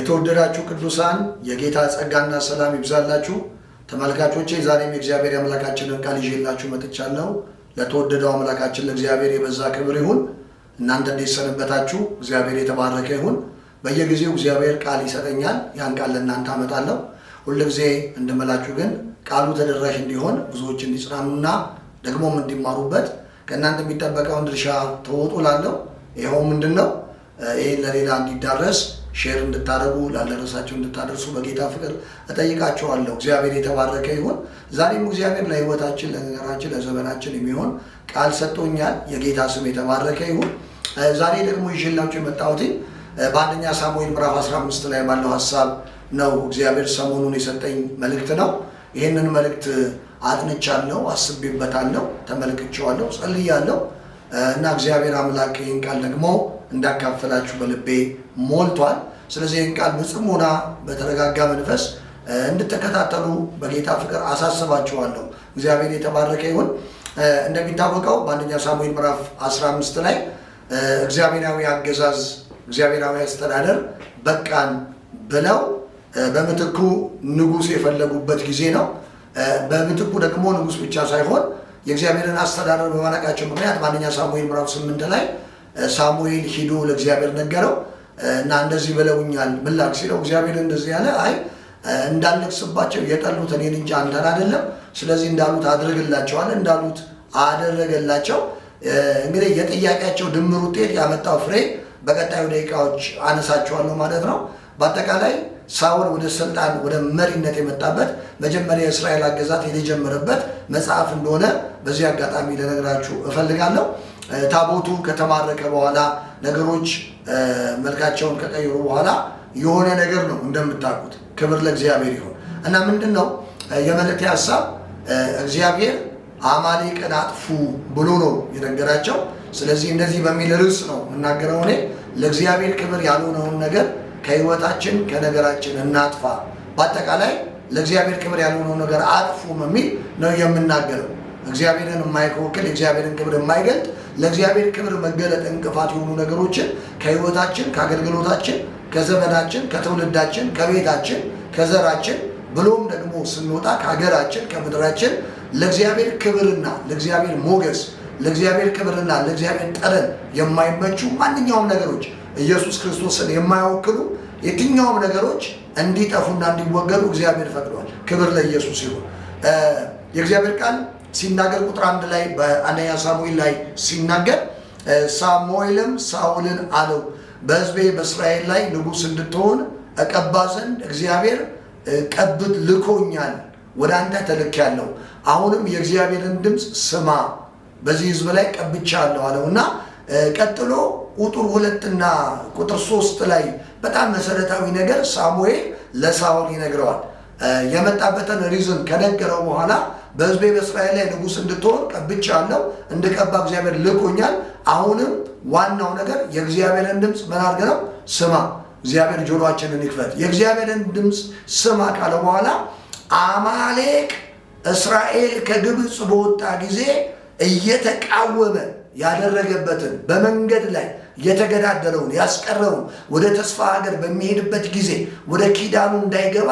የተወደዳችሁ ቅዱሳን የጌታ ጸጋና ሰላም ይብዛላችሁ። ተመልካቾቼ ዛሬም የእግዚአብሔር አምላካችንን ቃል ይዤላችሁ መጥቻለሁ። ለተወደደው አምላካችን ለእግዚአብሔር የበዛ ክብር ይሁን። እናንተ እንዴት ሰነበታችሁ? እግዚአብሔር የተባረከ ይሁን። በየጊዜው እግዚአብሔር ቃል ይሰጠኛል። ያን ቃል ለእናንተ አመጣለሁ። ሁልጊዜ እንደምላችሁ ግን ቃሉ ተደራሽ እንዲሆን ብዙዎች እንዲጽናኑና ደግሞም እንዲማሩበት ከእናንተ የሚጠበቀውን ድርሻ ተወጡ ላለሁ። ይኸው ምንድነው? ይሄን ለሌላ እንዲዳረስ ሼር እንድታደርጉ ላለረሳችሁ እንድታደርሱ በጌታ ፍቅር እጠይቃችኋለሁ። እግዚአብሔር የተባረከ ይሁን። ዛሬም እግዚአብሔር ለሕይወታችን፣ ለነገራችን፣ ለዘመናችን የሚሆን ቃል ሰጥቶኛል። የጌታ ስም የተባረከ ይሁን። ዛሬ ደግሞ ይዤላችሁ የመጣሁት በአንደኛ ሳሙኤል ምዕራፍ 15 ላይ ባለው ሐሳብ ነው። እግዚአብሔር ሰሞኑን የሰጠኝ መልእክት ነው። ይህንን መልእክት አጥንቻለሁ፣ አስቤበታለሁ፣ ተመልክቼዋለሁ፣ ጸልያለሁ እና እግዚአብሔር አምላክ ይህን ቃል ደግሞ እንዳካፈላችሁ በልቤ ሞልቷል። ስለዚህ ይህን ቃል በጽሞና በተረጋጋ መንፈስ እንድትከታተሉ በጌታ ፍቅር አሳስባችኋለሁ። እግዚአብሔር የተባረከ ይሁን። እንደሚታወቀው በአንደኛ ሳሙኤል ምዕራፍ 15 ላይ እግዚአብሔራዊ አገዛዝ፣ እግዚአብሔራዊ አስተዳደር በቃን ብለው በምትኩ ንጉሥ የፈለጉበት ጊዜ ነው። በምትኩ ደግሞ ንጉሥ ብቻ ሳይሆን የእግዚአብሔርን አስተዳደር በማናቃቸው ምክንያት በአንደኛ ሳሙኤል ምዕራፍ 8 ላይ ሳሙኤል ሂዶ ለእግዚአብሔር ነገረው እና እንደዚህ ብለውኛል ምን ላድርግ ሲለው እግዚአብሔር እንደዚህ ያለ አይ እንዳልነግስባቸው የጠሉት እኔን እንጂ አንተን አይደለም፣ ስለዚህ እንዳሉት አድርግላቸዋል። እንዳሉት አደረገላቸው። እንግዲህ የጥያቄያቸው ድምር ውጤት ያመጣው ፍሬ በቀጣዩ ደቂቃዎች አነሳቸዋለሁ ማለት ነው። በአጠቃላይ ሳውል ወደ ስልጣን ወደ መሪነት የመጣበት መጀመሪያ የእስራኤል አገዛዝ የተጀመረበት መጽሐፍ እንደሆነ በዚህ አጋጣሚ ልነግራችሁ እፈልጋለሁ። ታቦቱ ከተማረከ በኋላ ነገሮች መልካቸውን ከቀየሩ በኋላ የሆነ ነገር ነው እንደምታውቁት። ክብር ለእግዚአብሔር ይሁን እና ምንድን ነው የመልእክቴ ሀሳብ? እግዚአብሔር አማሌቅን አጥፉ ብሎ ነው የነገራቸው። ስለዚህ እንደዚህ በሚል ርዕስ ነው የምናገረው። እኔ ለእግዚአብሔር ክብር ያልሆነውን ነገር ከህይወታችን ከነገራችን እናጥፋ። በአጠቃላይ ለእግዚአብሔር ክብር ያልሆነውን ነገር አጥፉ የሚል ነው የምናገረው። እግዚአብሔርን የማይወክል የእግዚአብሔርን ክብር የማይገልጥ ለእግዚአብሔር ክብር መገለጥ እንቅፋት የሆኑ ነገሮችን ከህይወታችን፣ ከአገልግሎታችን፣ ከዘመናችን፣ ከትውልዳችን፣ ከቤታችን፣ ከዘራችን ብሎም ደግሞ ስንወጣ ከሀገራችን፣ ከምድራችን ለእግዚአብሔር ክብርና ለእግዚአብሔር ሞገስ፣ ለእግዚአብሔር ክብርና ለእግዚአብሔር ጠረን የማይመቹ ማንኛውም ነገሮች ኢየሱስ ክርስቶስን የማይወክሉ የትኛውም ነገሮች እንዲጠፉና እንዲወገዱ እግዚአብሔር ፈቅዷል። ክብር ለኢየሱስ ይሁን። የእግዚአብሔር ቃል ሲናገር ቁጥር 1 ላይ በአንደኛ ሳሙኤል ላይ ሲናገር ሳሙኤልም ሳኦልን አለው በሕዝቤ በእስራኤል ላይ ንጉሥ እንድትሆን እቀባ ዘንድ እግዚአብሔር ቀብት ልኮኛል፣ ወደ አንተ ተልኬያለሁ። አሁንም የእግዚአብሔርን ድምፅ ስማ፣ በዚህ ሕዝብ ላይ ቀብቻለሁ አለው እና ቀጥሎ ቁጥር 2 እና ቁጥር 3 ላይ በጣም መሰረታዊ ነገር ሳሙኤል ለሳኦል ይነግረዋል። የመጣበትን ሪዝን ከነገረው በኋላ በሕዝቤ በእስራኤል ላይ ንጉሥ እንድትሆን ቀብቻለሁ፣ እንድቀባ እግዚአብሔር ልኮኛል። አሁንም ዋናው ነገር የእግዚአብሔርን ድምፅ ምን አድርገህ ነው? ስማ። እግዚአብሔር ጆሮአችንን ይክፈት። የእግዚአብሔርን ድምፅ ስማ ካለ በኋላ አማሌቅ እስራኤል ከግብፅ በወጣ ጊዜ እየተቃወመ ያደረገበትን በመንገድ ላይ የተገዳደረውን ያስቀረውን ወደ ተስፋ ሀገር በሚሄድበት ጊዜ ወደ ኪዳኑ እንዳይገባ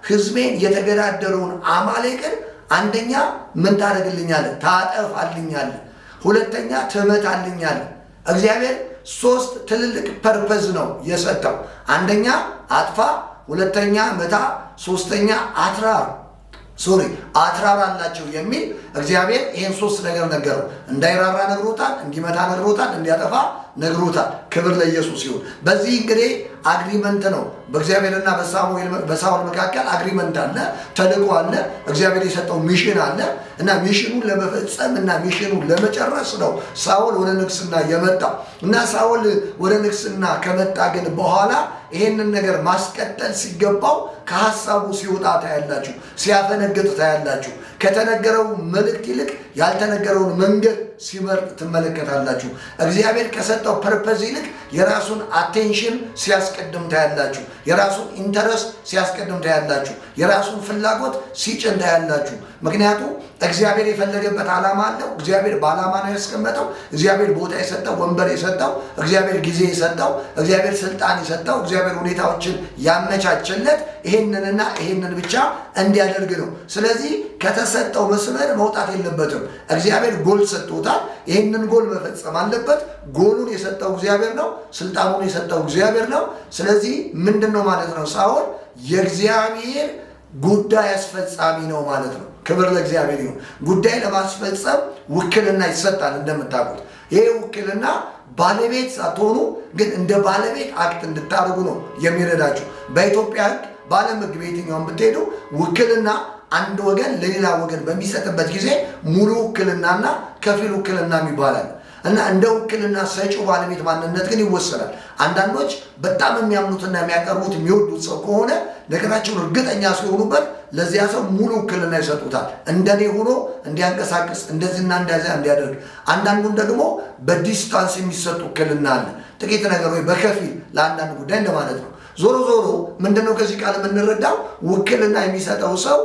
ሕዝቤን የተገዳደረውን አማሌቅን አንደኛ ምን ታደርግልኛለህ? ታጠፋልኛለህ። ሁለተኛ ትመታልኛለህ። እግዚአብሔር 3 ትልልቅ ፐርፐዝ ነው የሰጠው። አንደኛ አጥፋ፣ ሁለተኛ መታ፣ ሶስተኛ አትራራላቸው የሚል እግዚአብሔር ይህን 3 ነገር ነገረው። እንዳይራራ ነግሮታል፣ እንዲመታ ነግሮታል፣ እንዲያጠፋ ነግሮታል። ክብር ለኢየሱስ ይሁን። በዚህ እንግዲህ አግሪመንት ነው በእግዚአብሔርና በሳኦል መካከል አግሪመንት አለ፣ ተልእኮ አለ፣ እግዚአብሔር የሰጠው ሚሽን አለ እና ሚሽኑን ለመፈጸም እና ሚሽኑን ለመጨረስ ነው ሳኦል ወደ ንግስና የመጣው እና ሳኦል ወደ ንግስና ከመጣ ግን በኋላ ይሄንን ነገር ማስቀጠል ሲገባው ከሐሳቡ ሲወጣ ታያላችሁ፣ ሲያፈነግጥ ታያላችሁ። ከተነገረው መልእክት ይልቅ ያልተነገረውን መንገድ ሲመርጥ ትመለከታላችሁ። እግዚአብሔር ከሰጠው ፐርፐዝ ይልቅ የራሱን አቴንሽን ሲያስቀድም ታያላችሁ። የራሱን ኢንተረስት ሲያስቀድም ታያላችሁ። የራሱን ፍላጎት ሲጭን ታያላችሁ። ምክንያቱም እግዚአብሔር የፈለገበት ዓላማ አለው። እግዚአብሔር በዓላማ ነው ያስቀመጠው። እግዚአብሔር ቦታ የሰጠው፣ ወንበር የሰጠው፣ እግዚአብሔር ጊዜ የሰጠው፣ እግዚአብሔር ስልጣን የሰጠው፣ እግዚአብሔር ሁኔታዎችን ያመቻቸለት ይሄንንና ይሄንን ብቻ እንዲያደርግ ነው። ስለዚህ ከተሰጠው መስመር መውጣት የለበትም። እግዚአብሔር ጎል ሰጥቶታል። ይሄንን ጎል መፈጸም አለበት። ጎሉን የሰጠው እግዚአብሔር ነው። ስልጣኑን የሰጠው እግዚአብሔር ነው። ስለዚህ ምንድነው ማለት ነው? ሳኦል የእግዚአብሔር ጉዳይ አስፈጻሚ ነው ማለት ነው። ክብር ለእግዚአብሔር ይሁን። ጉዳይ ለማስፈጸም ውክልና ይሰጣል። እንደምታውቁት ይሄ ውክልና ባለቤት ሳትሆኑ ግን እንደ ባለቤት አክት እንድታደርጉ ነው የሚረዳችሁ። በኢትዮጵያ ሕግ በዓለም ሕግ በየትኛውም ብትሄዱ ውክልና አንድ ወገን ለሌላ ወገን በሚሰጥበት ጊዜ ሙሉ ውክልናና ከፊል ውክልና ይባላል እና እንደ ውክልና ሰጪው ባለቤት ማንነት ግን ይወሰናል። አንዳንዶች በጣም የሚያምኑትና የሚያቀርቡት የሚወዱት ሰው ከሆነ ነገራቸውን እርግጠኛ ሲሆኑበት ለዚያ ሰው ሙሉ ውክልና ይሰጡታል። እንደኔ ሆኖ እንዲያንቀሳቅስ እንደዚህና እንደዚያ እንዲያደርግ። አንዳንዱን ደግሞ በዲስታንስ የሚሰጥ ውክልና አለ። ጥቂት ነገር ወይ በከፊል ለአንዳንድ ጉዳይ እንደማለት ነው። ዞሮ ዞሮ ምንድነው ከዚህ ቃል የምንረዳው? ውክልና የሚሰጠው ሰው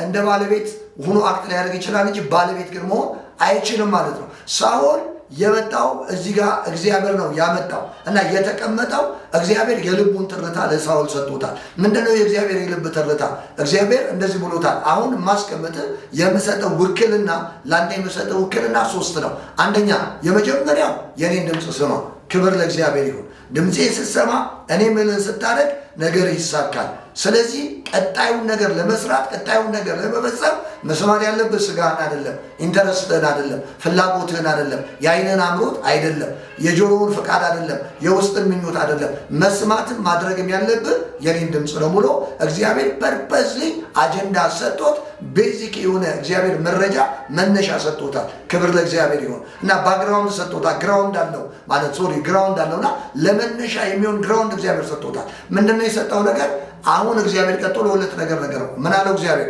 እንደ ባለቤት ሆኖ አክት ሊያደርግ ይችላል እንጂ ባለቤት ግን መሆን አይችልም ማለት ነው። ሳኦል የመጣው እዚህ ጋር እግዚአብሔር ነው ያመጣው እና የተቀመጠው እግዚአብሔር የልቡን ትርታ ለሳኦል ሰጥቶታል። ምንድነው የእግዚአብሔር የልብ ትርታ? እግዚአብሔር እንደዚህ ብሎታል። አሁን ማስቀመጥ የምሰጠው ውክልና ለአንተ የምሰጠው ውክልና 3 ነው። አንደኛ የመጀመሪያው የኔን ድምፅ ስማ። ክብር ለእግዚአብሔር ይሁን። ድምፄ ስትሰማ እኔ ምንን ስታደርግ ነገር ይሳካል። ስለዚህ ቀጣዩን ነገር ለመስራት ቀጣዩን ነገር ለመፈጸም መስማት ያለብህ ስጋህን አይደለም፣ ኢንተረስትህን አይደለም፣ ፍላጎትህን አይደለም፣ የአይንህን አምሮት አይደለም፣ የጆሮውን ፍቃድ አይደለም፣ የውስጥን ምኞት አይደለም። መስማትን ማድረግም ያለብህ የኔን ድምፅ ነው ብሎ እግዚአብሔር ፐርፐዝሊ አጀንዳ ሰጥቶት ቤዚክ የሆነ እግዚአብሔር መረጃ መነሻ ሰጥቶታል። ክብር ለእግዚአብሔር ይሁን እና ባክግራውንድ ሰጥቶታል። ግራውንድ አለው ማለት ግራውንድ አለውና ለመነሻ የሚሆን ግራውንድ እግዚአብሔር ሰጥቶታል። ምንድነው የሰጠው ነገር? አሁን እግዚአብሔር ቀጥሎ 2 ነገር ነው። ምን አለው እግዚአብሔር?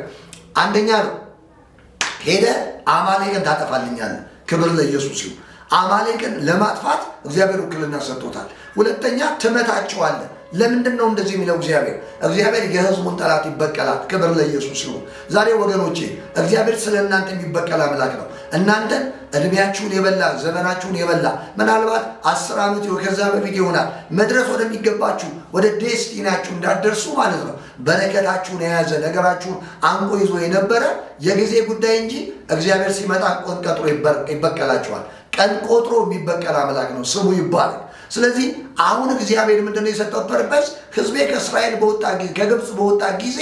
አንደኛ ነው ሄደ አማሌቅን ታጠፋልኛለህ። ክብር ለኢየሱስ ይሁን። አማሌቅን ለማጥፋት እግዚአብሔር ውክልና ሰጥቶታል። ሁለተኛ ትመታቸዋለህ። ለምንድን ነው እንደዚህ የሚለው እግዚአብሔር? እግዚአብሔር የሕዝቡን ጠላት ይበቀላል። ክብር ለኢየሱስ ይሁን። ዛሬ ወገኖቼ እግዚአብሔር ስለ እናንተ የሚበቀል አምላክ ነው። እናንተን እድሜያችሁን የበላ ዘመናችሁን የበላ ምናልባት 10 ዓመት ከዛ በፊት ይሆናል መድረስ ወደሚገባችሁ ወደ ዴስቲናችሁ እንዳደርሱ ማለት ነው በረከታችሁን የያዘ ነገራችሁን አንቆ ይዞ የነበረ የጊዜ ጉዳይ እንጂ እግዚአብሔር ሲመጣ ቀን ቀጥሮ ይበቀላችኋል። ቀን ቆጥሮ የሚበቀል አምላክ ነው ስሙ ይባላል። ስለዚህ አሁን እግዚአብሔር ምንድነው የሰጠው ፐርፐስ? ህዝቤ ከእስራኤል በወጣ ጊዜ ከግብፅ በወጣ ጊዜ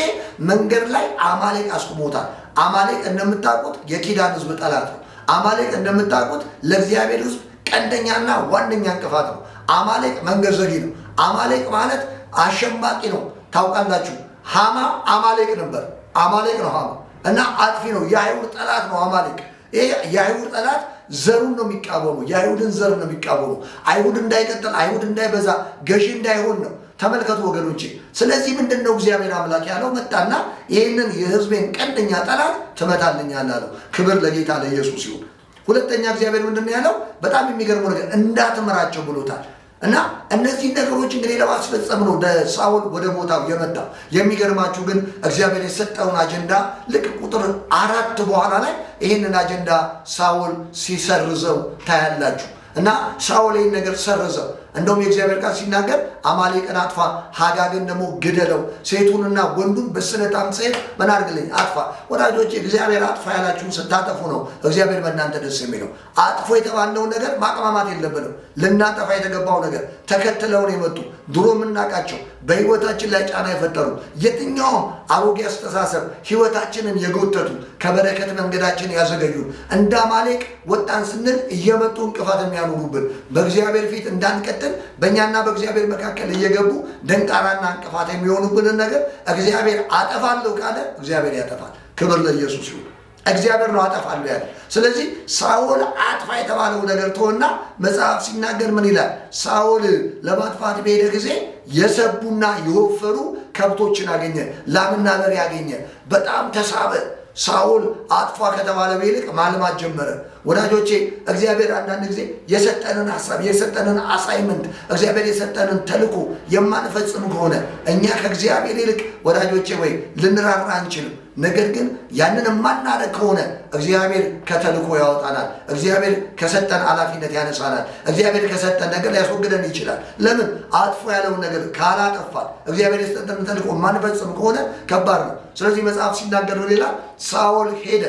መንገድ ላይ አማሌቅ አስቆሞታል። አማሌቅ እንደምታውቁት የኪዳን ህዝብ ጠላት ነው። አማሌቅ እንደምታውቁት ለእግዚአብሔር ህዝብ ቀንደኛና ዋነኛ እንቅፋት ነው። አማሌቅ መንገድ ዘጊ ነው። አማሌቅ ማለት አሸማቂ ነው። ታውቃላችሁ ሃማ አማሌቅ ነበር። አማሌቅ ነው ሃማ እና አጥፊ ነው። የአይሁድ ጠላት ነው አማሌቅ። ይሄ የአይሁድ ጠላት ዘሩን ነው የሚቃወሙ። የአይሁድን ዘር ነው የሚቃወሙ። አይሁድ እንዳይቀጥል፣ አይሁድ እንዳይበዛ፣ ገዢ እንዳይሆን ነው። ተመልከቱ ወገኖቼ። ስለዚህ ምንድነው እግዚአብሔር አምላክ ያለው? መጣና ይህንን የህዝቤን ቀንደኛ ጠላት ትመታልኛለህ አለው። ክብር ለጌታ ለኢየሱስ ይሁን። ሁለተኛ እግዚአብሔር ምንድነው ያለው? በጣም የሚገርመው ነገር እንዳትመራቸው ብሎታል። እና እነዚህ ነገሮች እንግዲህ ለማስፈጸም ነው ሳኦል ወደ ቦታው የመጣው። የሚገርማችሁ ግን እግዚአብሔር የሰጠውን አጀንዳ ልክ ቁጥር 4 በኋላ ላይ ይህንን አጀንዳ ሳኦል ሲሰርዘው ታያላችሁ። እና ሳኦል ይህን ነገር ሰረዘው። እንደውም የእግዚአብሔር ቃል ሲናገር አማሌቅን አጥፋ፣ ሃጋግን ደግሞ ግደለው፣ ሴቱንና ወንዱን በስለታም ሰይፍ ምን አድርግልኝ አጥፋ። ወዳጆች እግዚአብሔር አጥፋ ያላችሁን ስታጠፉ ነው እግዚአብሔር በእናንተ ደስ የሚለው። አጥፎ የተባለውን ነገር ማቅማማት የለብንም። ልናጠፋ የተገባው ነገር ተከትለውን የመጡ ድሮ የምናውቃቸው በህይወታችን ላይ ጫና የፈጠሩ የትኛውም አሮጌ አስተሳሰብ ህይወታችንን የጎተቱ ከበረከት መንገዳችን ያዘገዩን እንደ አማሌቅ ወጣን ስንል እየመጡ እንቅፋት የሚያኖሩብን በእግዚአብሔር ፊት እንዳንቀጥል በእኛና በእግዚአብሔር መካከል እየገቡ ደንቃራና እንቅፋት የሚሆኑብንን ነገር እግዚአብሔር አጠፋለሁ ካለ እግዚአብሔር ያጠፋል። ክብር ለኢየሱስ ይሁን። እግዚአብሔር ነው አጠፋለሁ ያለ። ስለዚህ ሳኦል አጥፋ የተባለው ነገር ተወና መጽሐፍ ሲናገር ምን ይላል? ሳኦል ለማጥፋት በሄደ ጊዜ የሰቡና የወፈሩ ከብቶችን አገኘ፣ ላምና በሬ አገኘ። በጣም ተሳበ። ሳኦል አጥፋ ከተባለ ይልቅ ማልማት ጀመረ። ወዳጆቼ እግዚአብሔር አንዳንድ ጊዜ የሰጠንን ሐሳብ የሰጠንን አሳይመንት እግዚአብሔር የሰጠንን ተልእኮ የማንፈጽም ከሆነ እኛ ከእግዚአብሔር ይልቅ ወዳጆቼ ወይ ልንራራ አንችልም። ነገር ግን ያንን የማናደርግ ከሆነ እግዚአብሔር ከተልእኮ ያወጣናል። እግዚአብሔር ከሰጠን ኃላፊነት ያነሳናል። እግዚአብሔር ከሰጠን ነገር ሊያስወግደን ይችላል። ለምን? አጥፎ ያለውን ነገር ካላጠፋን እግዚአብሔር የሰጠን ተልእኮ የማንፈጽም ከሆነ ከባድ ነው። ስለዚህ መጽሐፍ ሲናገር ሌላ ሳኦል ሄደ።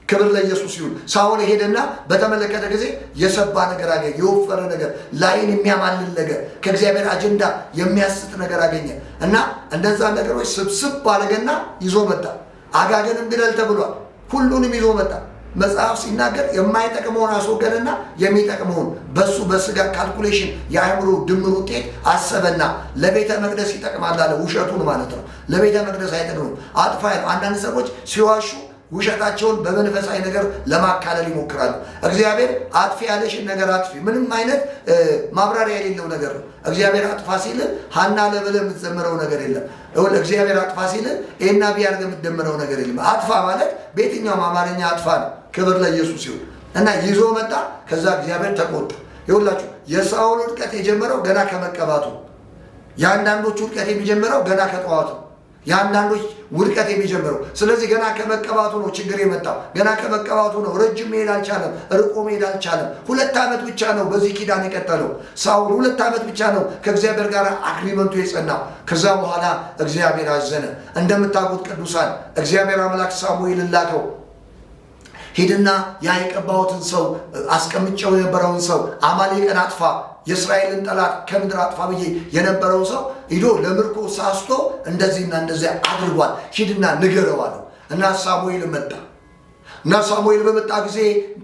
ክብር ለኢየሱስ ይሁን። ሳኦል ሄደና በተመለከተ ጊዜ የሰባ ነገር አገኘ። የወፈረ ነገር፣ ላይን የሚያማልል ነገር፣ ከእግዚአብሔር አጀንዳ የሚያስት ነገር አገኘ እና እንደዛ ነገሮች ስብስብ አደረገና ይዞ መጣ። አጋገንም ግደል ተብሏል። ሁሉንም ይዞ መጣ። መጽሐፍ ሲናገር የማይጠቅመውን አስወገደና የሚጠቅመውን በሱ በስጋ ካልኩሌሽን የአእምሮ ድምር ውጤት አሰበና ለቤተ መቅደስ ይጠቅማል አለ። ውሸቱን ማለት ነው። ለቤተ መቅደስ አይጠቅምም። አጥፋ ያለው አንዳንድ ሰዎች ሲዋሹ ውሸታቸውን በመንፈሳዊ ነገር ለማካለል ይሞክራሉ። እግዚአብሔር አጥፊ ያለሽን ነገር አጥፊ፣ ምንም አይነት ማብራሪያ የሌለው ነገር ነው። እግዚአብሔር አጥፋ ሲል ሀና ለብለህ የምትዘምረው ነገር የለም። እግዚአብሔር አጥፋ ሲል ኤና ቢያርገ የምትደምረው ነገር የለም። አጥፋ ማለት በየትኛውም አማርኛ አጥፋ ነው። ክብር ለኢየሱስ ይሁን እና ይዞ መጣ። ከዛ እግዚአብሔር ተቆጣ። ይኸውላችሁ የሳኦል ውድቀት የጀመረው ገና ከመቀባቱ፣ የአንዳንዶቹ ውድቀት የሚጀምረው ገና ከጠዋቱ፣ የአንዳንዶች ውድቀት የሚጀምረው ስለዚህ ገና ከመቀባቱ ነው ችግር የመጣው። ገና ከመቀባቱ ነው። ረጅም መሄድ አልቻለም። ርቆ መሄድ አልቻለም። 2 ዓመት ብቻ ነው በዚህ ኪዳን የቀጠለው ሳኦል። 2 ዓመት ብቻ ነው ከእግዚአብሔር ጋር አግሪመንቱ የጸናው። ከዛ በኋላ እግዚአብሔር አዘነ። እንደምታውቁት ቅዱሳን እግዚአብሔር አምላክ ሳሙኤልን ላከው። ሂድና ያ የቀባሁትን ሰው አስቀምጨው የነበረውን ሰው አማሌቅን አጥፋ፣ የእስራኤልን ጠላት ከምድር አጥፋ ብዬ የነበረው ሰው ሂዶ ለምርኮ ሳስቶ እንደዚህና እንደዚያ አድርጓል፣ ሂድና ንገረው አለው እና ሳሙኤል መጣ እና ሳሙኤል በመጣ ጊዜ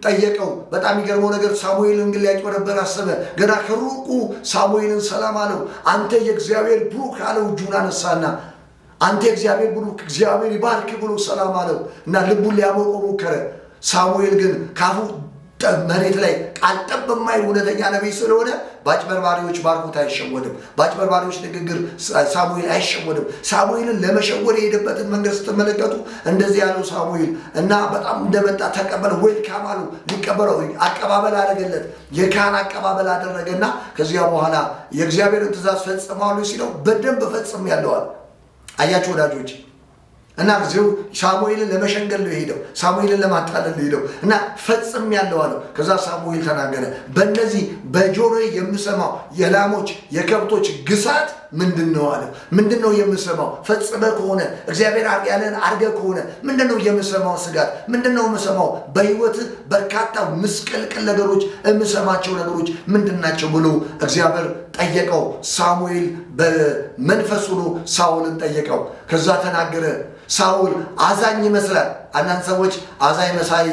ጠየቀው። በጣም የሚገርመው ነገር ሳሙኤልን ግን ሊያጭበረበር አሰበ። ገና ከሩቁ ሳሙኤልን ሰላም አለው። አንተ የእግዚአብሔር ብሩክ አለው። እጁን አነሳና አንተ የእግዚአብሔር ብሩክ እግዚአብሔር ይባርክ ብሎ ሰላም አለው እና ልቡን ሊያሞቀው ሞከረ። ሳሙኤል ግን ካፉ መሬት ላይ ቃል ጠብ የማይል እውነተኛ ነቢይ ስለሆነ በአጭበርባሪዎች ባርኮት አይሸወድም። በአጭበርባሪዎች ንግግር ሳሙኤል አይሸወድም። ሳሙኤልን ለመሸወድ የሄደበትን መንገድ ስትመለከቱ እንደዚህ ያለው ሳሙኤል እና በጣም እንደመጣ ተቀበለ። ዌልካም አሉ። ሊቀበለው አቀባበል አደረገለት። የካህን አቀባበል አደረገና ከዚያ በኋላ የእግዚአብሔርን ትእዛዝ ፈጽማሉ ሲለው በደንብ ፈጽም ያለዋል። አያችሁ ወዳጆች እና ሳሙኤልን ለመሸንገል ነው የሄደው። ሳሙኤልን ለማታለል ነው የሄደው እና ፈጽም ያለው አለው። ከዛ ሳሙኤል ተናገረ። በእነዚህ በጆሮዬ የምሰማው የላሞች የከብቶች ግሳት ምንድን ነው አለ። ምንድን ነው የምሰማው? ፈጽመ ከሆነ እግዚአብሔር ያለን አድርገ ከሆነ ምንድን ነው የምሰማው? ስጋት ምንድን ነው የምሰማው? በህይወት በርካታ ምስቅልቅል ነገሮች የምሰማቸው ነገሮች ምንድን ናቸው ብሎ እግዚአብሔር ጠየቀው። ሳሙኤል በመንፈስ ሆኖ ሳኦልን ጠየቀው። ከዛ ተናገረ። ሳኦል አዛኝ ይመስላል። አንዳንድ ሰዎች አዛኝ መሳይ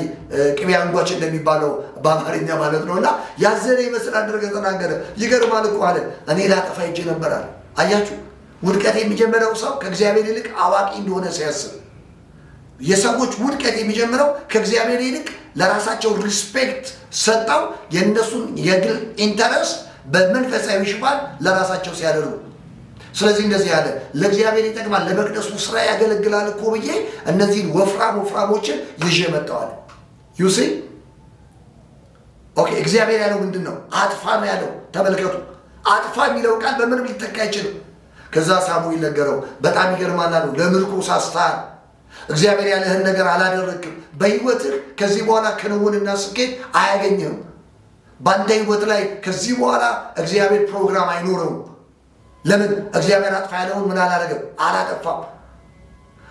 ቅቤ አንጓች እንደሚባለው በአማርኛ ማለት ነው እና ያዘነ ይመስል አድርገ ተናገረ። ይገርማል እኮ አለ እኔ ላጠፋ ሄጄ ነበር አለ። አያችሁ ውድቀት የሚጀምረው ሰው ከእግዚአብሔር ይልቅ አዋቂ እንደሆነ ሲያስብ፣ የሰዎች ውድቀት የሚጀምረው ከእግዚአብሔር ይልቅ ለራሳቸው ሪስፔክት ሰጠው የእነሱን የግል ኢንተረስት በመንፈሳዊ ሽፋን ለራሳቸው ሲያደርጉ። ስለዚህ እንደዚህ ያለ ለእግዚአብሔር ይጠቅማል ለመቅደሱ ስራ ያገለግላል እኮ ብዬ እነዚህን ወፍራሞችን ይዤ መጣዋል። ዩሲ ኦኬ። እግዚአብሔር ያለው ምንድን ነው? አጥፋ ነው ያለው። ተመልከቱ፣ አጥፋ የሚለው ቃል በምንም ሊተካ አይችልም። ከዛ ሳሙኤል ነገረው። በጣም ይገርማል አለው። ለምርኮ ሳስተሃል፣ እግዚአብሔር ያለህን ነገር አላደረግም። በህይወትህ ከዚህ በኋላ ክንውንና ስኬት አያገኝህም። በአንተ ህይወት ላይ ከዚህ በኋላ እግዚአብሔር ፕሮግራም አይኖረውም። ለምን? እግዚአብሔር አጥፋ ያለውን ምን አላደረገም? አላጠፋም።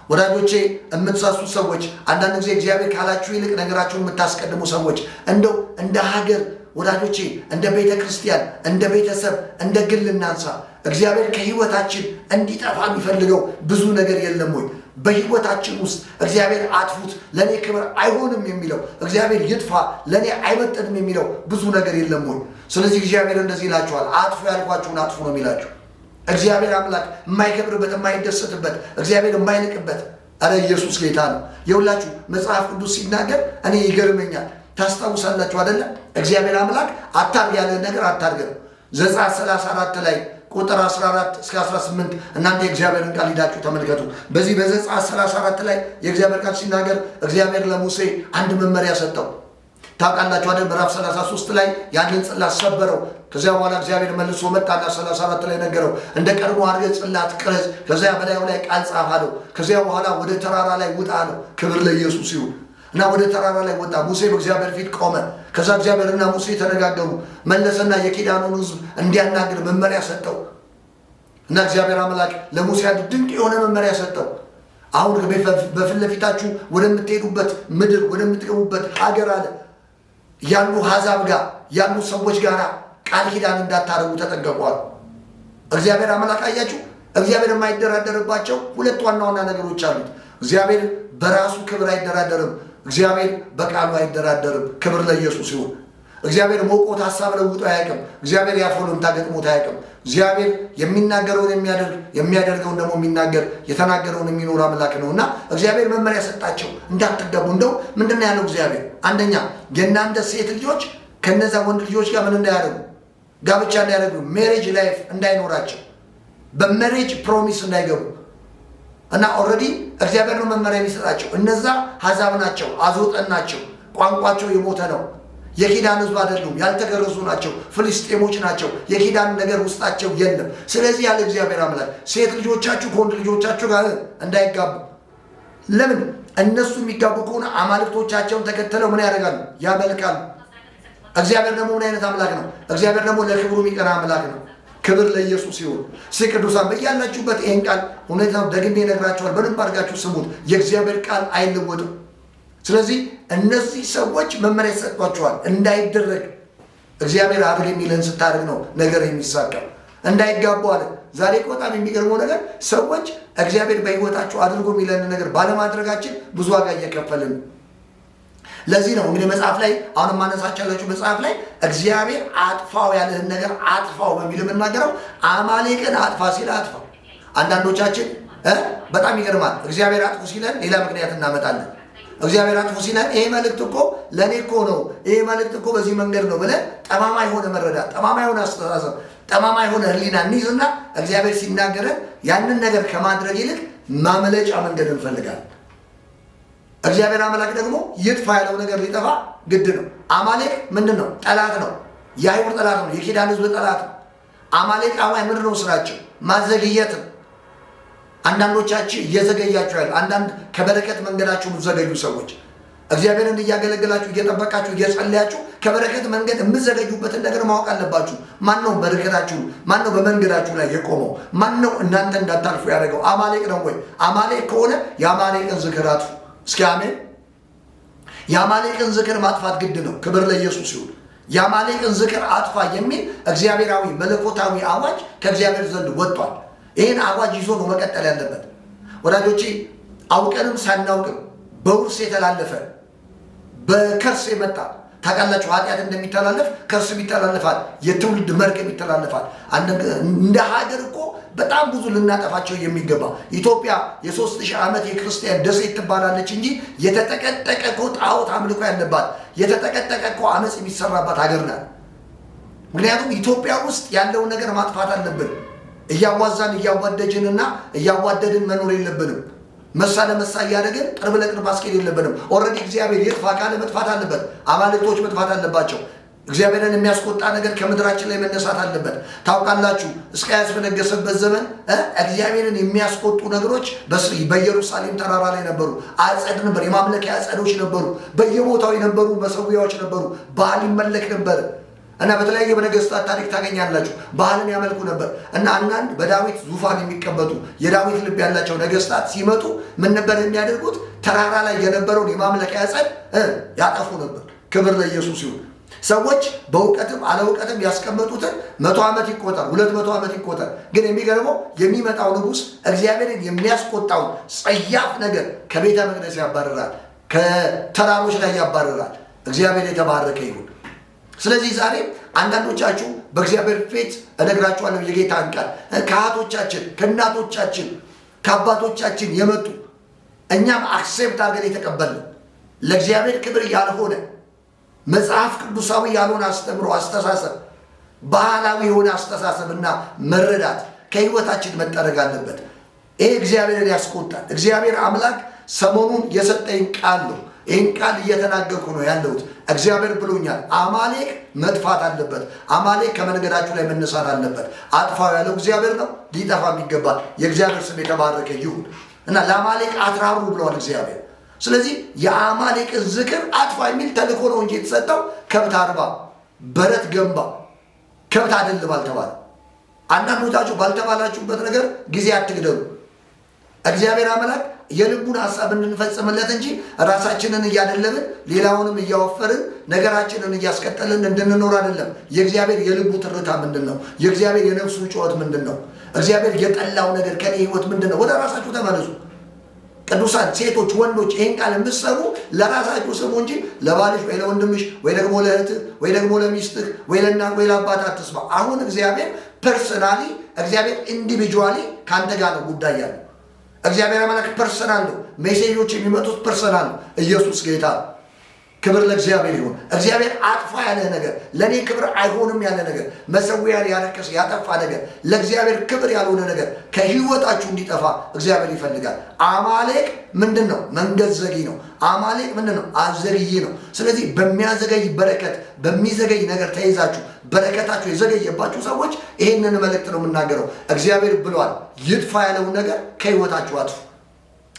ወዳጆቼ የምትሳሱ ሰዎች፣ አንዳንድ ጊዜ እግዚአብሔር ካላችሁ ይልቅ ነገራችሁን የምታስቀድሙ ሰዎች፣ እንደው እንደ ሀገር ወዳጆቼ፣ እንደ ቤተ ክርስቲያን፣ እንደ ቤተሰብ፣ እንደ ግል እናንሳ። እግዚአብሔር ከህይወታችን እንዲጠፋ የሚፈልገው ብዙ ነገር የለም ወይ? በህይወታችን ውስጥ እግዚአብሔር አጥፉት ለኔ ክብር አይሆንም የሚለው፣ እግዚአብሔር ይጥፋ ለኔ አይመጥንም የሚለው ብዙ ነገር የለም ወይ? ስለዚህ እግዚአብሔር እንደዚህ ይላችኋል፣ አጥፉ ያልኳችሁን አጥፉ ነው የሚላችሁ። እግዚአብሔር አምላክ የማይከብርበት የማይደሰትበት እግዚአብሔር የማይልቅበት አረ ኢየሱስ ጌታ ነው። የሁላችሁ መጽሐፍ ቅዱስ ሲናገር እኔ ይገርመኛል። ታስታውሳላችሁ አይደለ? እግዚአብሔር አምላክ አታርግ ያለ ነገር አታርገው። ዘጸአት 34 ላይ ቁጥር 14 እስከ 18 እናንተ የእግዚአብሔርን ቃል ሂዳችሁ ተመልከቱ። በዚህ በዘጸአት 34 ላይ የእግዚአብሔር ቃል ሲናገር እግዚአብሔር ለሙሴ አንድ መመሪያ ሰጠው። ታውቃላችሁ አይደል? ምዕራፍ 33 ላይ ያንን ጽላት ሰበረው። ከዚያ በኋላ እግዚአብሔር መልሶ መጣና 34 ላይ ነገረው፣ እንደ ቀድሞ አድርገህ ጽላት ቅረጽ፣ ከዚያ በላዩ ላይ ቃል ጻፍ አለው። ከዚያ በኋላ ወደ ተራራ ላይ ውጣ አለው። ክብር ለኢየሱስ ይሁን። እና ወደ ተራራ ላይ ወጣ። ሙሴ በእግዚአብሔር ፊት ቆመ። ከዛ እግዚአብሔርና ሙሴ ተነጋገሩ። መለሰና የኪዳኑን ሕዝብ እንዲያናግር መመሪያ ሰጠው። እና እግዚአብሔር አምላክ ለሙሴ ድንቅ የሆነ መመሪያ ሰጠው። አሁን በፊት ለፊታችሁ ወደምትሄዱበት ምድር ወደምትገቡበት ሀገር አለ ያሉ አሕዛብ ጋር ያሉ ሰዎች ጋር ቃል ኪዳን እንዳታረጉ ተጠንቀቁ። እግዚአብሔር አምላክ አያችሁ፣ እግዚአብሔር የማይደራደርባቸው ሁለት ዋና ዋና ነገሮች አሉት። እግዚአብሔር በራሱ ክብር አይደራደርም። እግዚአብሔር በቃሉ አይደራደርም። ክብር ለኢየሱስ ይሁን። እግዚአብሔር ሞቆት ሀሳብ ለውጦ አያውቅም። እግዚአብሔር ያፈሉን ታገጥሞት አያውቅም። እግዚአብሔር የሚናገረውን የሚያደርገውን ደግሞ የሚናገር የተናገረውን የሚኖር አምላክ ነውና እግዚአብሔር መመሪያ ሰጣቸው እንዳትገቡ። እንደው ምንድነው ያለው እግዚአብሔር? አንደኛ የእናንተ ሴት ልጆች ከነዛ ወንድ ልጆች ጋር ምን እንዳያደርጉ፣ ጋብቻ እንዳያደርጉ፣ ሜሬጅ ላይፍ እንዳይኖራቸው፣ በሜሬጅ ፕሮሚስ እንዳይገቡ እና ኦልሬዲ እግዚአብሔር ነው መመሪያ የሚሰጣቸው። እነዛ አሕዛብ ናቸው፣ አዞጠን ናቸው፣ ቋንቋቸው የሞተ ነው፣ የኪዳን ሕዝብ አይደሉም፣ ያልተገረዙ ናቸው፣ ፍልስጤሞች ናቸው፣ የኪዳን ነገር ውስጣቸው የለም። ስለዚህ ያለ እግዚአብሔር አምላክ ሴት ልጆቻችሁ ከወንድ ልጆቻችሁ ጋር እንዳይጋቡ። ለምን? እነሱ የሚጋቡ ከሆነ አማልክቶቻቸውን ተከትለው ምን ያደርጋሉ? ያመልካሉ። እግዚአብሔር ደግሞ ምን አይነት አምላክ ነው? እግዚአብሔር ደግሞ ለክብሩ የሚቀና አምላክ ነው። ክብር ለኢየሱስ ይሁን። ቅዱሳን በያላችሁበት ይህን ቃል ሁኔታው ደግሜ እነግራችኋለሁ። በደንብ አድርጋችሁ ስሙት። የእግዚአብሔር ቃል አይለወጥም። ስለዚህ እነዚህ ሰዎች መመሪያ ይሰጧቸዋል እንዳይደረግ። እግዚአብሔር አድርግ የሚለን ስታደርግ ነው ነገር የሚሳካው። እንዳይጋቡ አለ። ዛሬ በጣም የሚገርመው ነገር ሰዎች እግዚአብሔር በሕይወታቸው አድርጎ የሚለን ነገር ባለማድረጋችን ብዙ ዋጋ እየከፈልን። ለዚህ ነው እንግዲህ መጽሐፍ ላይ አሁን ማነሳቻላችሁ መጽሐፍ ላይ እግዚአብሔር አጥፋው ያለህን ነገር አጥፋው በሚል የምናገረው አማሌቅን አጥፋ ሲል አጥፋው። አንዳንዶቻችን በጣም ይገርማል። እግዚአብሔር አጥፉ ሲለን ሌላ ምክንያት እናመጣለን። እግዚአብሔር አጥፉ ሲለን ይሄ መልእክት እኮ ለእኔ እኮ ነው፣ ይሄ መልእክት እኮ በዚህ መንገድ ነው ብለን ጠማማ የሆነ መረዳት፣ ጠማማ የሆነ አስተሳሰብ፣ ጠማማ የሆነ ሕሊና እንይዝና እግዚአብሔር ሲናገረን ያንን ነገር ከማድረግ ይልቅ ማምለጫ መንገድ እንፈልጋለን። እግዚአብሔር አምላክ ደግሞ ይጥፋ ያለው ነገር ሊጠፋ ግድ ነው። አማሌቅ ምንድን ነው? ጠላት ነው። የአይሁድ ጠላት ነው። የኪዳን ሕዝብ ጠላት ነው። አማሌቃውያን ምንድን ነው ስራቸው? ማዘግየት ነው። አንዳንዶቻችሁ እየዘገያችሁ ያለ አንዳንድ ከበረከት መንገዳችሁ የምትዘገዩ ሰዎች እግዚአብሔርን እያገለገላችሁ እየጠበቃችሁ እየጸለያችሁ ከበረከት መንገድ የምትዘገዩበትን ነገር ማወቅ አለባችሁ። ማን ነው በረከታችሁ? ማን ነው በመንገዳችሁ ላይ የቆመው? ማን ነው እናንተ እንዳታልፉ ያደረገው? አማሌቅ ነው ወይ? አማሌቅ ከሆነ የአማሌቅን ዝክር አጥፉ። እስኪ አሜን። የአማሌቅን ዝክር ማጥፋት ግድ ነው። ክብር ለኢየሱስ ይሁን። የአማሌቅን ዝክር አጥፋ የሚል እግዚአብሔራዊ መለኮታዊ አዋጅ ከእግዚአብሔር ዘንድ ወጥቷል። ይህን አዋጅ ይዞ ነው መቀጠል ያለበት። ወዳጆቼ አውቀንም ሳናውቅም በውርስ የተላለፈ በከርስ የመጣ ታውቃላችሁ፣ ኃጢአት እንደሚተላለፍ ከርስም ይተላለፋል፣ የትውልድ መርገም ይተላለፋል። እንደ ሀገር እኮ በጣም ብዙ ልናጠፋቸው የሚገባ ኢትዮጵያ የ3000 ዓመት የክርስቲያን ደሴት ትባላለች እንጂ የተጠቀጠቀ እኮ ጣዖት አምልኮ ያለባት የተጠቀጠቀ እኮ አመፅ የሚሰራባት ሀገር ናት። ምክንያቱም ኢትዮጵያ ውስጥ ያለውን ነገር ማጥፋት አለብን። እያዋዛን እያዋደጅንና እያዋደድን መኖር የለብንም። መሳ ለመሳ እያደረግን ቅርብ ለቅርብ ማስኬድ የለብንም። ኦልሬዲ እግዚአብሔር ይጥፋ ካለ መጥፋት አለበት። አማልክቶች መጥፋት አለባቸው። እግዚአብሔርን የሚያስቆጣ ነገር ከምድራችን ላይ መነሳት አለበት። ታውቃላችሁ ሕዝቅያስ በነገሰበት ዘመን እግዚአብሔርን የሚያስቆጡ ነገሮች በኢየሩሳሌም ተራራ ላይ ነበሩ። አጸድ ነበር፣ የማምለኪያ አጸዶች ነበሩ፣ በየቦታው የነበሩ መሰዊያዎች ነበሩ። በዓል ይመለክ ነበር እና በተለያየ በነገስታት ታሪክ ታገኛላችሁ። ባህልን ያመልኩ ነበር እና አንዳንድ በዳዊት ዙፋን የሚቀመጡ የዳዊት ልብ ያላቸው ነገስታት ሲመጡ ምን ነበር የሚያደርጉት? ተራራ ላይ የነበረውን የማምለኪያ አጸድ ያጠፉ ነበር። ክብር ለኢየሱስ ይሁን። ሰዎች በእውቀትም አለእውቀትም ያስቀመጡትን 100 ዓመት ይቆጠር 200 ዓመት ይቆጠር፣ ግን የሚገርመው የሚመጣው ንጉስ እግዚአብሔርን የሚያስቆጣውን ጸያፍ ነገር ከቤተ መቅደስ ያባረራል፣ ከተራሮች ላይ ያባረራል። እግዚአብሔር የተባረከ ይሁን። ስለዚህ ዛሬ አንዳንዶቻችሁ በእግዚአብሔር ፊት እነግራችኋለሁ የጌታን ቃል ከአያቶቻችን ከእናቶቻችን ከአባቶቻችን የመጡ እኛም አክሴፕት አድርገን የተቀበልን ለእግዚአብሔር ክብር ያልሆነ መጽሐፍ ቅዱሳዊ ያልሆነ አስተምሮ አስተሳሰብ፣ ባህላዊ የሆነ አስተሳሰብና መረዳት ከህይወታችን መጠረግ አለበት። ይሄ እግዚአብሔርን ያስቆጣል። እግዚአብሔር አምላክ ሰሞኑን የሰጠኝ ቃል ነው። ይህን ቃል እየተናገርኩ ነው ያለሁት። እግዚአብሔር ብሎኛል። አማሌቅ መጥፋት አለበት። አማሌቅ ከመንገዳችሁ ላይ መነሳት አለበት። አጥፋው ያለው እግዚአብሔር ነው። ሊጠፋም ይገባል። የእግዚአብሔር ስም የተባረከ ይሁን እና ለአማሌቅ አትራሩ ብለዋል እግዚአብሔር። ስለዚህ የአማሌቅን ዝክር አጥፋ የሚል ተልእኮ ነው እንጂ የተሰጠው ከብት አርባ፣ በረት ገንባ፣ ከብት አደልብ አልተባለ። አንዳንዶቻችሁ ባልተባላችሁበት ነገር ጊዜ አትግደሉ። እግዚአብሔር አምላክ የልቡን ሐሳብ እንድንፈጽምለት እንጂ ራሳችንን እያደለብን ሌላውንም እያወፈርን ነገራችንን እያስቀጠልን እንድንኖር አይደለም። የእግዚአብሔር የልቡ ትርታ ምንድን ነው? የእግዚአብሔር የነፍሱ ጩኸት ምንድን ነው? እግዚአብሔር የጠላው ነገር ከኔ ህይወት ምንድን ነው? ወደ ራሳችሁ ተመለሱ። ቅዱሳን ሴቶች፣ ወንዶች ይህን ቃል የምትሰሙ ለራሳችሁ ስሙ እንጂ ለባልሽ ወይ ለወንድምሽ ወይ ደግሞ ለእህትህ ወይ ደግሞ ለሚስትህ ወይ ለእናት ወይ ለአባት አትስማ። አሁን እግዚአብሔር ፐርሰናሊ፣ እግዚአብሔር ኢንዲቪጁዋሊ ከአንተ ጋር ነው ጉዳይ ያለው። እግዚአብሔር አምላክ ፐርሰናል ነው። ሜሴጆች የሚመጡት ፐርሰናል ነው። ኢየሱስ ጌታ፣ ክብር ለእግዚአብሔር ይሁን። እግዚአብሔር አጥፋ ያለ ነገር፣ ለእኔ ክብር አይሆንም ያለ ነገር፣ መሰዊያን ያረከሰ ያጠፋ ነገር፣ ለእግዚአብሔር ክብር ያልሆነ ነገር ከህይወታችሁ እንዲጠፋ እግዚአብሔር ይፈልጋል። አማሌቅ ምንድን ነው? መንገድ ዘጊ ነው። አማሌቅ ምንድን ነው? አዘግይ ነው። ስለዚህ በሚያዘገይ በረከት፣ በሚዘገይ ነገር ተይዛችሁ በረከታችሁ የዘገየባችሁ ሰዎች ይህንን መልእክት ነው የምናገረው። እግዚአብሔር ብሏል፣ ይጥፋ ያለውን ነገር ከህይወታችሁ አጥፉ።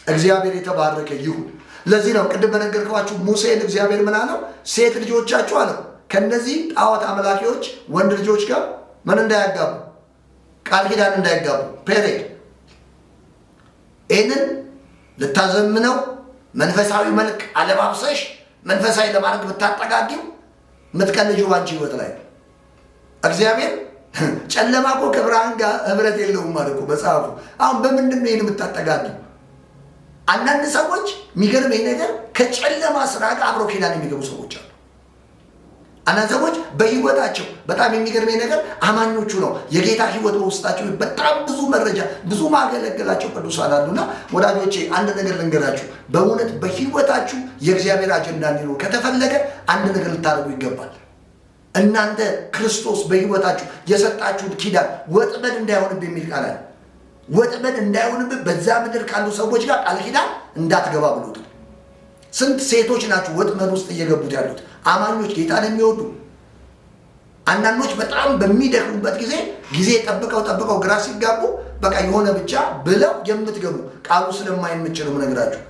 እግዚአብሔር የተባረከ ይሁን። ለዚህ ነው ቅድም በነገርኳችሁ ሙሴን እግዚአብሔር ምን አለው? ሴት ልጆቻችሁ አለው ከነዚህ ጣዖት አምላኪዎች ወንድ ልጆች ጋር ምን እንዳያጋቡ፣ ቃል ኪዳን እንዳያጋቡ። ፔሬድ። ይህንን ልታዘምነው መንፈሳዊ መልክ አለባብሰሽ መንፈሳዊ ለማድረግ ብታጠጋጊው የምትቀልጂው ባንቺ ህይወት ላይ እግዚአብሔር ጨለማ እኮ ከብርሃን ጋር ህብረት የለውም ማለት እኮ መጽሐፉ። አሁን በምንድን ነው ይህን የምታጠጋጊው? አንዳንድ ሰዎች የሚገርመኝ ነገር ከጨለማ ስራ ጋር አብረው ኪዳን የሚገቡ ሰዎች አሉ። አንዳንድ ሰዎች በህይወታቸው በጣም የሚገርመኝ ነገር አማኞቹ ነው የጌታ ህይወት በውስጣቸው በጣም ብዙ መረጃ ብዙ ማገለገላቸው ቅዱሳን አሉና ወዳጆቼ አንድ ነገር ልንገራችሁ። በእውነት በህይወታችሁ የእግዚአብሔር አጀንዳ እንዲኖር ከተፈለገ አንድ ነገር ልታደርጉ ይገባል። እናንተ ክርስቶስ በህይወታችሁ የሰጣችሁን ኪዳን ወጥመድ እንዳይሆንብህ የሚል ቃል አለ። ወጥመድ እንዳይሆንብህ በዛ ምድር ካሉ ሰዎች ጋር ቃል ኪዳን እንዳትገባ ብሎት። ስንት ሴቶች ናቸው ወጥመድ ውስጥ እየገቡት ያሉት? አማኞች ጌታን የሚወዱ አንዳንዶች በጣም በሚደክሙበት ጊዜ ጠብቀው ግራ ሲጋቡ በቃ የሆነ ብቻ ብለው የምትገቡ ቃሉ ስለማይመች ነው የምነግራችሁ።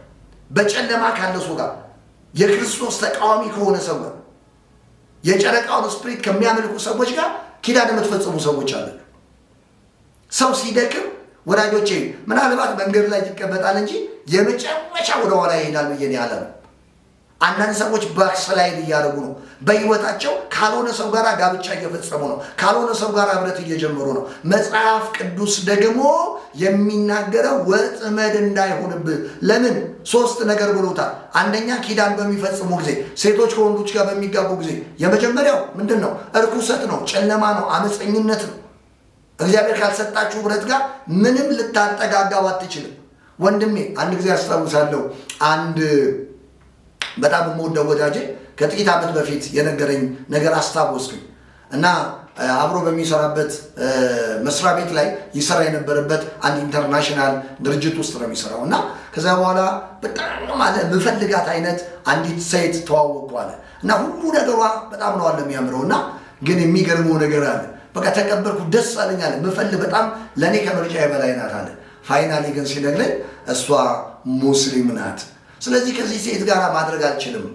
በጨለማ ካለ ሰው ጋር የክርስቶስ ተቃዋሚ ከሆነ ሰው ጋር የጨረቃውን ስፕሪት ከሚያመልኩ ሰዎች ጋር ኪዳን የምትፈጽሙ ሰዎች አሉ። ሰው ሲደክም ወዳጆቼ ምናልባት መንገድ ላይ ይቀመጣል እንጂ የመጨረሻ ወደ ኋላ ይሄዳል ብዬ ነው ያለው። አንዳንድ ሰዎች ባክስላይድ እያደረጉ ነው በህይወታቸው። ካልሆነ ሰው ጋር ጋብቻ እየፈጸሙ ነው። ካልሆነ ሰው ጋር ህብረት እየጀመሩ ነው። መጽሐፍ ቅዱስ ደግሞ የሚናገረው ወጥመድ እንዳይሆንብህ። ለምን? 3 ነገር ብሎታል። አንደኛ ኪዳን በሚፈጽሙ ጊዜ፣ ሴቶች ከወንዶች ጋር በሚጋቡ ጊዜ የመጀመሪያው ምንድን ነው? እርኩሰት ነው፣ ጨለማ ነው፣ አመፀኝነት ነው። እግዚአብሔር ካልሰጣችሁ ህብረት ጋር ምንም ልታጠጋጋው አትችልም። ወንድሜ አንድ ጊዜ አስታውሳለሁ፣ አንድ በጣም የምወደው ወዳጄ ከጥቂት ዓመት በፊት የነገረኝ ነገር አስታወስኩኝ እና አብሮ በሚሰራበት መስሪያ ቤት ላይ ይሰራ የነበረበት አንድ ኢንተርናሽናል ድርጅት ውስጥ ነው የሚሰራው እና ከዛ በኋላ በጣም አለ የምፈልጋት አይነት አንዲት ሴት ተዋወቁ አለ እና ሁሉ ነገሯ በጣም ነው አለ የሚያምረው እና ግን የሚገርመው ነገር አለ። በቃ ተቀበልኩ፣ ደስ አለኝ አለ። የምፈልግ በጣም ለእኔ ከምርጫ በላይ ናት አለ። ፋይናሊ ግን ሲነግረኝ እሷ ሙስሊም ናት። ስለዚህ ከዚህ ሴት ጋር ማድረግ አልችልም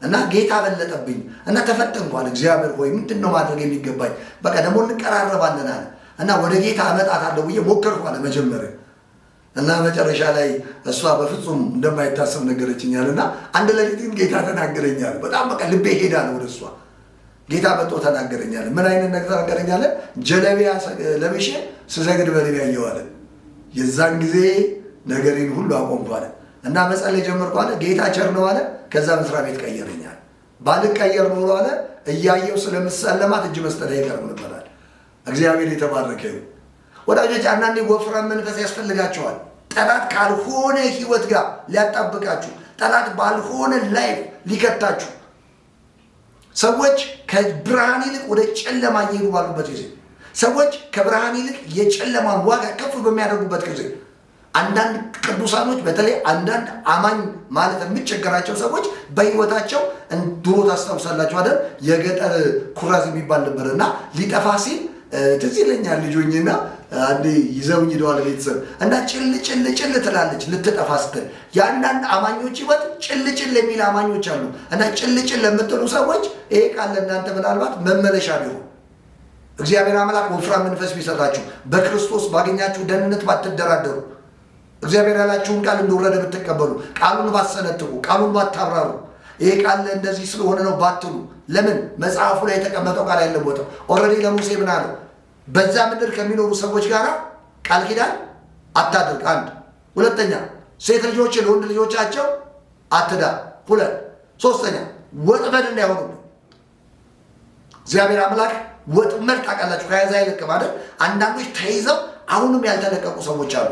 እና ጌታ በለጠብኝ እና ተፈተንኳል። እግዚአብሔር ሆይ ምንድን ነው ማድረግ የሚገባኝ? በቃ ደግሞ እንቀራረባለን አለ እና ወደ ጌታ እመጣታለሁ ብዬ ሞከርኩ አለ መጀመሪያ እና መጨረሻ ላይ እሷ በፍጹም እንደማይታሰብ ነገረችኛል እና አንድ ሌሊት ግን ጌታ ተናገረኛል። በጣም በቃ ልቤ ሄዳል ወደ እሷ። ጌታ መጥቶ ተናገረኛል። ምን አይነት ነገር ተናገረኛል? ጀለቢያ ለብሼ ስሰግድ በልቤ ያየዋለ። የዛን ጊዜ ነገሬን ሁሉ አቆምኩ አለ እና መጸለይ ጀመርኩ አለ። ጌታ ቸር ነው አለ። ከዛ መስሪያ ቤት ቀየረኛል። ባልቀየር ኖሮ አለ እያየው ስለምሰለማት እጅ መስጠት አይቀርም ነበራል። እግዚአብሔር የተባረከ ይሁን። ወዳጆች አንዳንዴ ወፍራም መንፈስ ያስፈልጋቸዋል። ጠላት ካልሆነ ህይወት ጋር ሊያጣብቃችሁ፣ ጠላት ባልሆነ ላይፍ ሊከታችሁ፣ ሰዎች ከብርሃን ይልቅ ወደ ጨለማ እየሄዱ ባሉበት ጊዜ፣ ሰዎች ከብርሃን ይልቅ የጨለማን ዋጋ ከፍ በሚያደርጉበት ጊዜ አንዳንድ ቅዱሳኖች በተለይ አንዳንድ አማኝ ማለት የሚቸገራቸው ሰዎች በህይወታቸው ድሮ ታስታውሳላችሁ አይደል? የገጠር ኩራዝ የሚባል ነበር እና ሊጠፋ ሲል ትዝ ይለኛል ልጆኝና አንዴ ይዘውኝ ሄደዋል ቤተሰብ እና ጭል ትላለች ልትጠፋ ስትል። የአንዳንድ አማኞች ህይወት ጭል የሚል አማኞች አሉ እና ጭል ለምትሉ ሰዎች ይሄ ቃል ለእናንተ ምናልባት መመለሻ ቢሆን እግዚአብሔር አምላክ ወፍራም መንፈስ ቢሰጣችሁ በክርስቶስ ባገኛችሁ ደህንነት ባትደራደሩ እግዚአብሔር ያላችሁን ቃል እንደወረደ ብትቀበሉ ቃሉን ባሰነጥቁ ቃሉን ባታብራሩ ይሄ ቃል እንደዚህ ስለሆነ ነው ባትሉ ለምን መጽሐፉ ላይ የተቀመጠው ቃል ያለ ቦታ ኦልሬዲ ለሙሴ ምን አለው? በዛ ምድር ከሚኖሩ ሰዎች ጋር ቃል ኪዳን አታድርግ። አንድ ሁለተኛ ሴት ልጆች ለወንድ ልጆቻቸው አትዳር። ሁለት ሶስተኛ ወጥመድ እንዳይሆኑ እግዚአብሔር አምላክ ወጥመድ ታውቃላችሁ ከያዘ አይለቅም አይደል? አንዳንዶች ተይዘው አሁንም ያልተለቀቁ ሰዎች አሉ።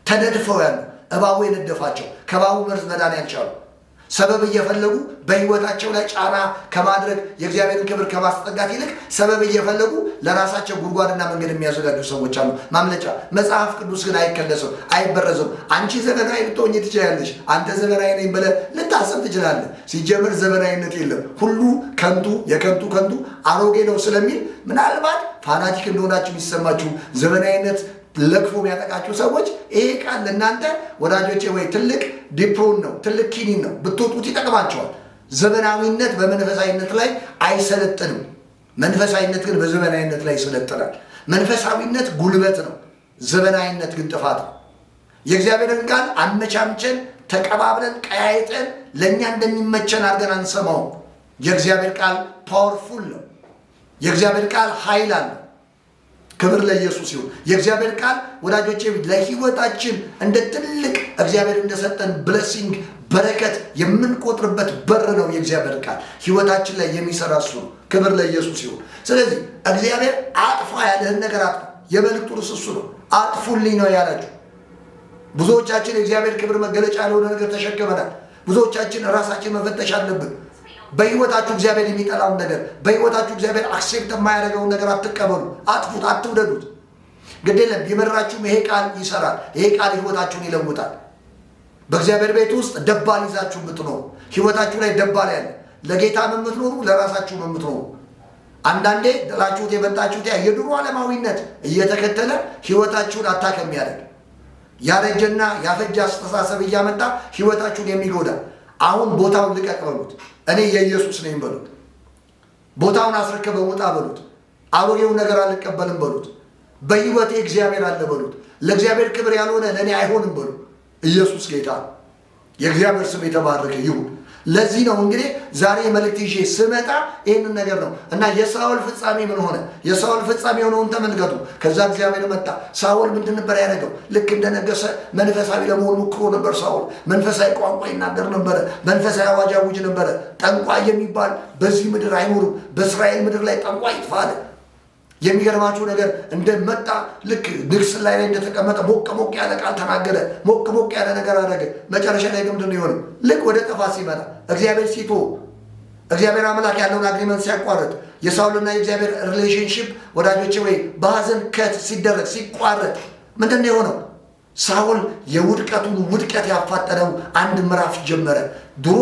ተነድፈው ያሉ እባቡ የነደፋቸው ከባቡ መርዝ መዳን ያልቻሉ ሰበብ እየፈለጉ በህይወታቸው ላይ ጫና ከማድረግ የእግዚአብሔርን ክብር ከማስጠጋት ይልቅ ሰበብ እየፈለጉ ለራሳቸው ጉድጓድና መንገድ የሚያዘጋጁ ሰዎች አሉ። ማምለጫ መጽሐፍ ቅዱስ ግን አይከለስም፣ አይበረዝም። አንቺ ዘመናዊ ልትሆኚ ትችላለሽ፣ አንተ ዘመናዊ ነኝ ብለህ ልታስብ ትችላለህ። ሲጀምር ዘመናዊነት የለም፣ ሁሉ ከንቱ የከንቱ አሮጌ ነው ስለሚል ምናልባት ፋናቲክ እንደሆናችሁ የሚሰማችሁ ዘመናዊነት ለክፉ የሚያጠቃችሁ ሰዎች ይሄ ቃል ለእናንተ ወዳጆቼ ወይ ትልቅ ዲፕሮን ነው፣ ትልቅ ኪኒን ነው። ብትወጡት ይጠቅማቸዋል። ዘመናዊነት በመንፈሳዊነት ላይ አይሰለጥንም። መንፈሳዊነት ግን በዘመናዊነት ላይ ይሰለጥናል። መንፈሳዊነት ጉልበት ነው፣ ዘመናዊነት ግን ጥፋት ነው። የእግዚአብሔርን ቃል አመቻምቸን ተቀባብለን ቀያይጠን ለእኛ እንደሚመቸን አድርገን አንሰማውም። የእግዚአብሔር ቃል ፓወርፉል ነው። የእግዚአብሔር ቃል ኃይል አለው። ክብር ለኢየሱስ ይሁን። የእግዚአብሔር ቃል ወዳጆቼ ለህይወታችን እንደ ትልቅ እግዚአብሔር እንደሰጠን ብሌሲንግ በረከት የምንቆጥርበት በር ነው። የእግዚአብሔር ቃል ህይወታችን ላይ የሚሰራ እሱ ነው። ክብር ለኢየሱስ ይሁን። ስለዚህ እግዚአብሔር አጥፋ ያለህን ነገር አጥፋ። የመልእክቱ ርዕስ እሱ ነው። አጥፉልኝ ነው ያላችሁ። ብዙዎቻችን የእግዚአብሔር ክብር መገለጫ ያልሆነ ነገር ተሸክመናል። ብዙዎቻችን ራሳችን መፈተሽ አለብን። በህይወታችሁ እግዚአብሔር የሚጠላውን ነገር በህይወታችሁ እግዚአብሔር አክሴፕት የማያደርገውን ነገር አትቀበሉ፣ አጥፉት፣ አትውደዱት። ግድ የለም ቢመራችሁም ይሄ ቃል ይሰራል። ይሄ ቃል ህይወታችሁን ይለውጣል። በእግዚአብሔር ቤት ውስጥ ደባል ይዛችሁ የምትኖሩ ህይወታችሁ ላይ ደባል ያለ ለጌታ የምትኖሩ ለራሳችሁ የምትኖሩ አንዳንዴ ጥላችሁት የመጣችሁት የድሮ ዓለማዊነት እየተከተለ ህይወታችሁን አታክ የሚያደርግ ያረጀና ያፈጀ አስተሳሰብ እያመጣ ህይወታችሁን የሚጎዳ አሁን ቦታውን ልቀቅ በሉት። እኔ የኢየሱስ ነኝ በሉት። ቦታውን አስረከበ ውጣ በሉት። አሮጌው ነገር አልቀበልም በሉት። በህይወቴ እግዚአብሔር አለ በሉት። ለእግዚአብሔር ክብር ያልሆነ ለእኔ አይሆንም በሉ። ኢየሱስ ጌታ ነው። የእግዚአብሔር ስም የተባረከ ይሁን። ለዚህ ነው እንግዲህ ዛሬ መልእክት ይዤ ስመጣ ይህንን ነገር ነው እና የሳኦል ፍጻሜ ምን ሆነ? የሳኦል ፍጻሜ የሆነውን ተመልከቱ። ከዛ እግዚአብሔር መጣ። ሳኦል ምንድን ነበር ያደረገው? ልክ እንደነገሰ መንፈሳዊ ለመሆን ሞክሮ ነበር። ሳኦል መንፈሳዊ ቋንቋ ይናገር ነበረ። መንፈሳዊ አዋጅ አውጅ ነበረ። ጠንቋይ የሚባል በዚህ ምድር አይኖርም፣ በእስራኤል ምድር ላይ ጠንቋይ ይጥፋ አለ። የሚገርማችሁ ነገር እንደመጣ ልክ ንግስ ላይ እንደተቀመጠ ሞቅ ያለ ቃል ተናገረ። ሞቅ ያለ ነገር አደረገ። መጨረሻ ላይ ምንድን ነው የሆነው? ልክ ወደ ጥፋት ሲመጣ እግዚአብሔር ሲቶ እግዚአብሔር አምላክ ያለውን አግሪመንት ሲያቋርጥ የሳኦልና የእግዚአብሔር ሪሌሽንሽፕ ወዳጆቼ ወይ በሐዘን ከት ሲደረግ ሲቋረጥ ምንድን ነው የሆነው? ሳኦል የውድቀቱን ውድቀት ያፋጠነው አንድ ምዕራፍ ጀመረ። ድሮ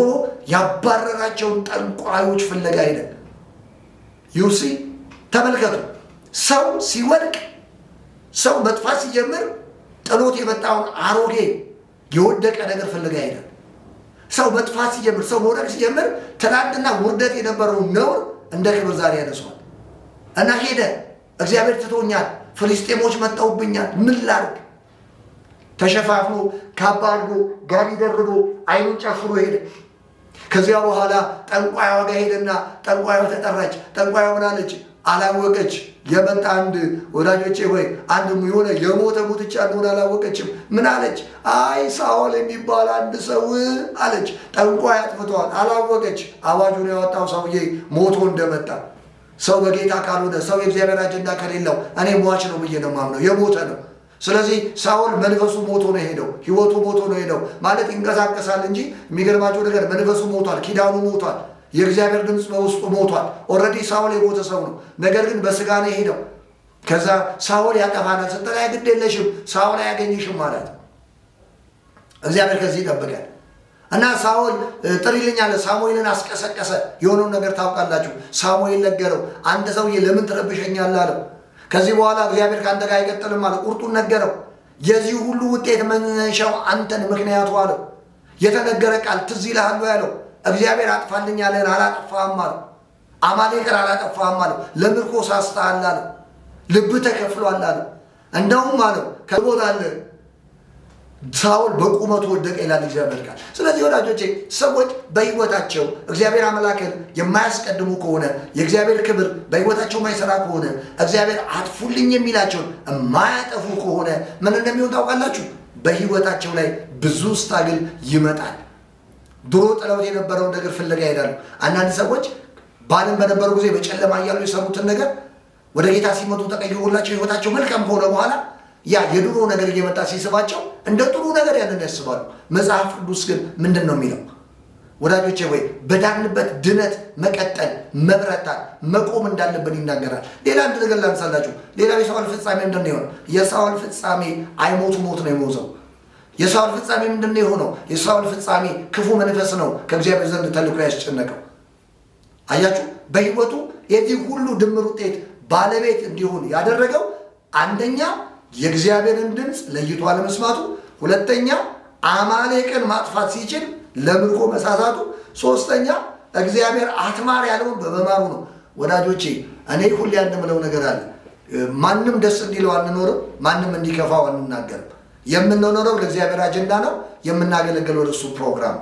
ያባረራቸውን ጠንቋዮች ፍለጋ ሄደ። ዩሲ ተመልከቱ። ሰው ሲወድቅ ሰው መጥፋት ሲጀምር ጥሎት የመጣውን አሮጌ የወደቀ ነገር ፍለጋ ይሄዳል። ሰው መጥፋት ሲጀምር ሰው መውደቅ ሲጀምር ትናንትና ውርደት የነበረውን ነውር እንደ ክብር ዛሬ ያነሷል እና ሄደ። እግዚአብሔር ትቶኛል፣ ፍልስጤሞች መጣውብኛል፣ ምን ላድርግ? ተሸፋፍኖ ካባ አድርጎ ጋቢ ደርቦ አይኑን ጨፍኖ ሄደ። ከዚያ በኋላ ጠንቋይዋ ጋር ሄደና ጠንቋይዋ ተጠራች። ጠንቋይዋ ምን አለች? አላወቀች። የመጣ አንድ ወዳጆቼ ሆይ አንድ የሆነ የሞተ ሙትቻ እንደሆነ አላወቀችም። ምን አለች? አይ ሳኦል የሚባል አንድ ሰው አለች። ጠንቋይ አጥፍተዋል። አላወቀች። አዋጁን ያወጣው ሰውዬ ሞቶ እንደመጣ። ሰው በጌታ ካልሆነ ሰው የእግዚአብሔር አጀንዳ ከሌለው እኔ ሟች ነው ብዬ ነው የማምነው፣ የሞተ ነው። ስለዚህ ሳኦል መንፈሱ ሞቶ ነው ሄደው፣ ህይወቱ ሞቶ ነው ሄደው። ማለት ይንቀሳቀሳል እንጂ የሚገርማቸው ነገር መንፈሱ ሞቷል፣ ኪዳኑ ሞቷል፣ የእግዚአብሔር ድምፅ በውስጡ ሞቷል። ኦልሬዲ ሳኦል የሞተ ሰው ነው። ነገር ግን በስጋ ነው ሄደው። ከዛ ሳኦል ያጠፋናል ስትል ግድ የለሽም ሳኦል አያገኝሽም ማለት እግዚአብሔር ከዚህ ይጠብቃል። እና ሳኦል ጥሪልኝ አለ። ሳሙኤልን አስቀሰቀሰ። የሆነውን ነገር ታውቃላችሁ። ሳሙኤል ነገረው። አንተ ሰውዬ ለምን ትረብሸኛለህ አለው። ከዚህ በኋላ እግዚአብሔር ከአንተ ጋር አይቀጥልም አለ። ቁርጡን ነገረው። የዚህ ሁሉ ውጤት መነሻው አንተን ምክንያቱ አለው። የተነገረ ቃል ትዝ ይልሃል ያለው እግዚአብሔር አጥፋልኝ ያለህን አላጠፋህም አለው። አማሌቅን አላጠፋህም አለው። ለምርኮ ሳስተሃል አለው። ልብህ ተከፍሏል አለው። እንደውም አለው ከቦታለህ ሳኦል በቁመቱ ወደቀ ይላል እግዚአብሔር ቃል። ስለዚህ ወዳጆቼ ሰዎች በሕይወታቸው እግዚአብሔር አምላክን የማያስቀድሙ ከሆነ የእግዚአብሔር ክብር በሕይወታቸው የማይሰራ ከሆነ እግዚአብሔር አጥፉልኝ የሚላቸውን የማያጠፉ ከሆነ ምን እንደሚሆን ታውቃላችሁ? በሕይወታቸው ላይ ብዙ ስታግል ይመጣል። ድሮ ጥለውት የነበረውን ነገር ፍለጋ ይሄዳሉ። አንዳንድ ሰዎች ባልን በነበሩ ጊዜ በጨለማ እያሉ የሰሩትን ነገር ወደ ጌታ ሲመጡ ተቀይሮላቸው ሕይወታቸው መልካም ከሆነ በኋላ ያ የድሮ ነገር እየመጣ ሲስባቸው እንደ ጥሩ ነገር ያንን ያስባሉ። መጽሐፍ ቅዱስ ግን ምንድን ነው የሚለው? ወዳጆቼ ወይ በዳንበት ድነት መቀጠል፣ መብረታት፣ መቆም እንዳለብን ይናገራል። ሌላ አንድ ነገር ላንሳላችሁ። ሌላ የሳኦል ፍጻሜ ምንድን ነው የሆነው? የሳኦል ፍጻሜ አይሞቱ ሞት ነው የሞተው። የሳኦል ፍጻሜ ምንድን ነው የሆነው? የሳኦል ፍጻሜ ክፉ መንፈስ ነው ከእግዚአብሔር ዘንድ ተልኮ ያስጨነቀው። አያችሁ፣ በሕይወቱ የዚህ ሁሉ ድምር ውጤት ባለቤት እንዲሆን ያደረገው አንደኛ የእግዚአብሔርን ድምፅ ለይቶ አለመስማቱ፣ ሁለተኛ አማሌቅን ማጥፋት ሲችል ለምርኮ መሳሳቱ፣ ሶስተኛ እግዚአብሔር አትማር ያለውን በመማሩ ነው። ወዳጆቼ እኔ ሁሌ የምለው ነገር አለ። ማንም ደስ እንዲለው አንኖርም፣ ማንም እንዲከፋው አንናገርም። የምንኖረው ለእግዚአብሔር አጀንዳ ነው፣ የምናገለግለው ለእሱ ፕሮግራም።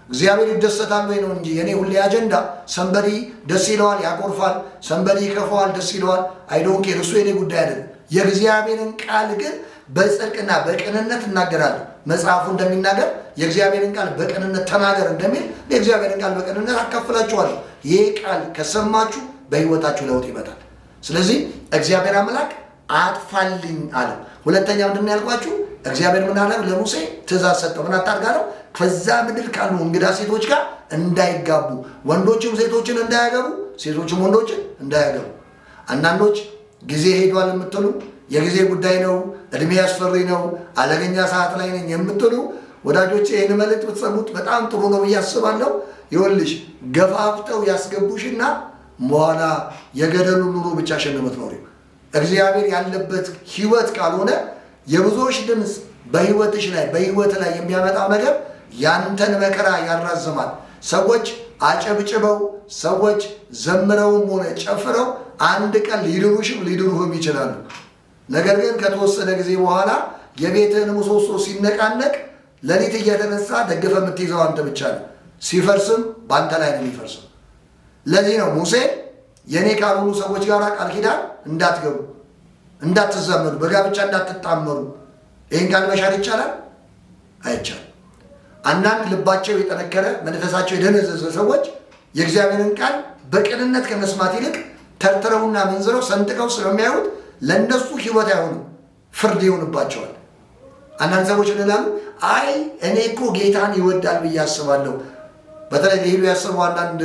እግዚአብሔር ይደሰታል ወይ ነው እንጂ የኔ ሁሌ አጀንዳ ሰንበዲ ደስ ይለዋል ያቆርፋል፣ ሰንበዲ ይከፋዋል ደስ ይለዋል፣ አይዶን ኬር፣ እሱ የኔ ጉዳይ አይደለም። የእግዚአብሔርን ቃል ግን በጽድቅና በቅንነት እናገራለሁ። መጽሐፉ እንደሚናገር የእግዚአብሔርን ቃል በቅንነት ተናገር እንደሚል የእግዚአብሔርን ቃል በቅንነት አካፍላችኋለሁ። ይህ ቃል ከሰማችሁ በሕይወታችሁ ለውጥ ይመጣል። ስለዚህ እግዚአብሔር አምላክ አጥፋልኝ አለ። ሁለተኛ ምንድን ነው ያልኳችሁ? እግዚአብሔር ምን አለ? ለሙሴ ትእዛዝ ሰጠው። ምን አታርጋለው? ከዛ ምድር ካሉ እንግዳ ሴቶች ጋር እንዳይጋቡ፣ ወንዶችም ሴቶችን እንዳያገቡ፣ ሴቶችም ወንዶችን እንዳያገቡ። አንዳንዶች ጊዜ ሄዷል የምትሉ የጊዜ ጉዳይ ነው፣ እድሜ ያስፈሪ ነው፣ አደገኛ ሰዓት ላይ ነኝ የምትሉ ወዳጆቼ ይህን መልእክት ብትሰሙት በጣም ጥሩ ነው ብዬ አስባለሁ። ይኸውልሽ ገፋፍተው ያስገቡሽና በኋላ የገደሉ ኑሮ ብቻሽን ነው የምትኖሪው። እግዚአብሔር ያለበት ሕይወት ካልሆነ የብዙዎች ድምፅ በሕይወትሽ ላይ በሕይወት ላይ የሚያመጣው ነገር ያንተን መከራ ያራዝማል። ሰዎች አጨብጭበው ሰዎች ዘምረውም ሆነ ጨፍረው አንድ ቀን ሊድሩሽም ሊድሩህም ይችላሉ። ነገር ግን ከተወሰነ ጊዜ በኋላ የቤትህን ምሰሶ ሲነቃነቅ ሌሊት እየተነሳ ደግፈ የምትይዘው አንተ ብቻ ነው። ሲፈርስም በአንተ ላይ ነው የሚፈርሰው። ለዚህ ነው ሙሴ የኔ ካልሆኑ ሰዎች ጋር ቃል ኪዳን እንዳትገቡ፣ እንዳትዛመዱ፣ በጋብቻ እንዳትጣመሩ። ይህን ቃል መሻር ይቻላል? አይቻልም። አንዳንድ ልባቸው የጠነከረ መንፈሳቸው የደነዘዘ ሰዎች የእግዚአብሔርን ቃል በቅንነት ከመስማት ይልቅ ተርትረውና መንዝረው ሰንጥቀው ስለሚያዩት ለእነሱ ሕይወት አይሆንም፣ ፍርድ ይሆንባቸዋል። አንዳንድ ሰዎች ይላሉ፣ አይ እኔ እኮ ጌታን ይወዳል ብዬ አስባለሁ። በተለይ ሊሄዱ ያሰቡ አንዳንድ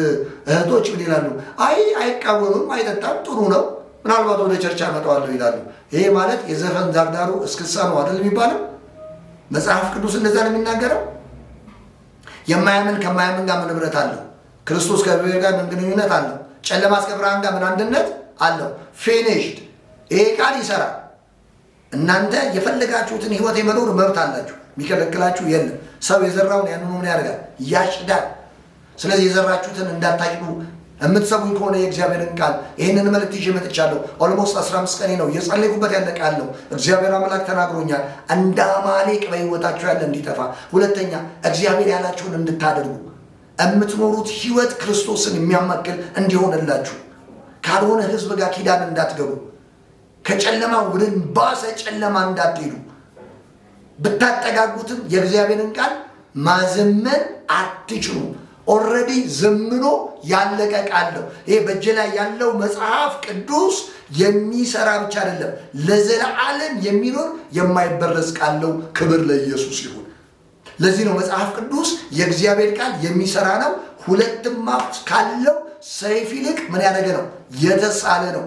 እህቶች ምን ይላሉ? አይ አይቃወምም፣ አይጠጣም፣ ጥሩ ነው፣ ምናልባት ወደ ቸርች አመጣዋለሁ ይላሉ። ይሄ ማለት የዘፈን ዳርዳሩ እስክሳ ነው አይደል የሚባለው? መጽሐፍ ቅዱስ እንደዛ ነው የሚናገረው። የማያምን ከማያምን ጋር ምን ህብረት አለው? ክርስቶስ ከእግዚአብሔር ጋር ምን ግንኙነት አለው? ጨለማ እስከ ብርሃን ጋር ምን አንድነት አለው? ፊኒሽድ። ይሄ ቃል ይሰራል። እናንተ የፈለጋችሁትን ህይወት የመኖር መብት አላችሁ፣ የሚከለክላችሁ የለም። ሰው የዘራውን ያንኑ ምን ያደርጋል? ያጭዳል። ስለዚህ የዘራችሁትን እንዳታጭዱ የምትሰሙኝ ከሆነ የእግዚአብሔርን ቃል ይህንን መልእክት ይዤ መጥቻለሁ። ኦልሞስት 15 ቀኔ ነው የጸለይኩበት ያለ ቃል ነው። እግዚአብሔር አምላክ ተናግሮኛል። እንደ አማሌቅ በህይወታችሁ ያለ እንዲጠፋ፣ ሁለተኛ እግዚአብሔር ያላችሁን እንድታደርጉ፣ የምትኖሩት ህይወት ክርስቶስን የሚያማክል እንዲሆንላችሁ፣ ካልሆነ ህዝብ ጋር ኪዳን እንዳትገቡ፣ ከጨለማ ወደ ባሰ ጨለማ እንዳትሄዱ፣ ብታጠጋጉትም የእግዚአብሔርን ቃል ማዘመን አትችሉ። ኦልሬዲ ዘምኖ ያለቀ ቃል ነው። ይሄ በእጄ ላይ ያለው መጽሐፍ ቅዱስ የሚሰራ ብቻ አይደለም፣ ለዘላለም የሚኖር የማይበረዝ ቃል ነው። ክብር ለኢየሱስ ይሁን። ለዚህ ነው መጽሐፍ ቅዱስ የእግዚአብሔር ቃል የሚሰራ ነው። ሁለትም አፍ ካለው ሰይፍ ይልቅ ምን ያደረገ ነው? የተሳለ ነው።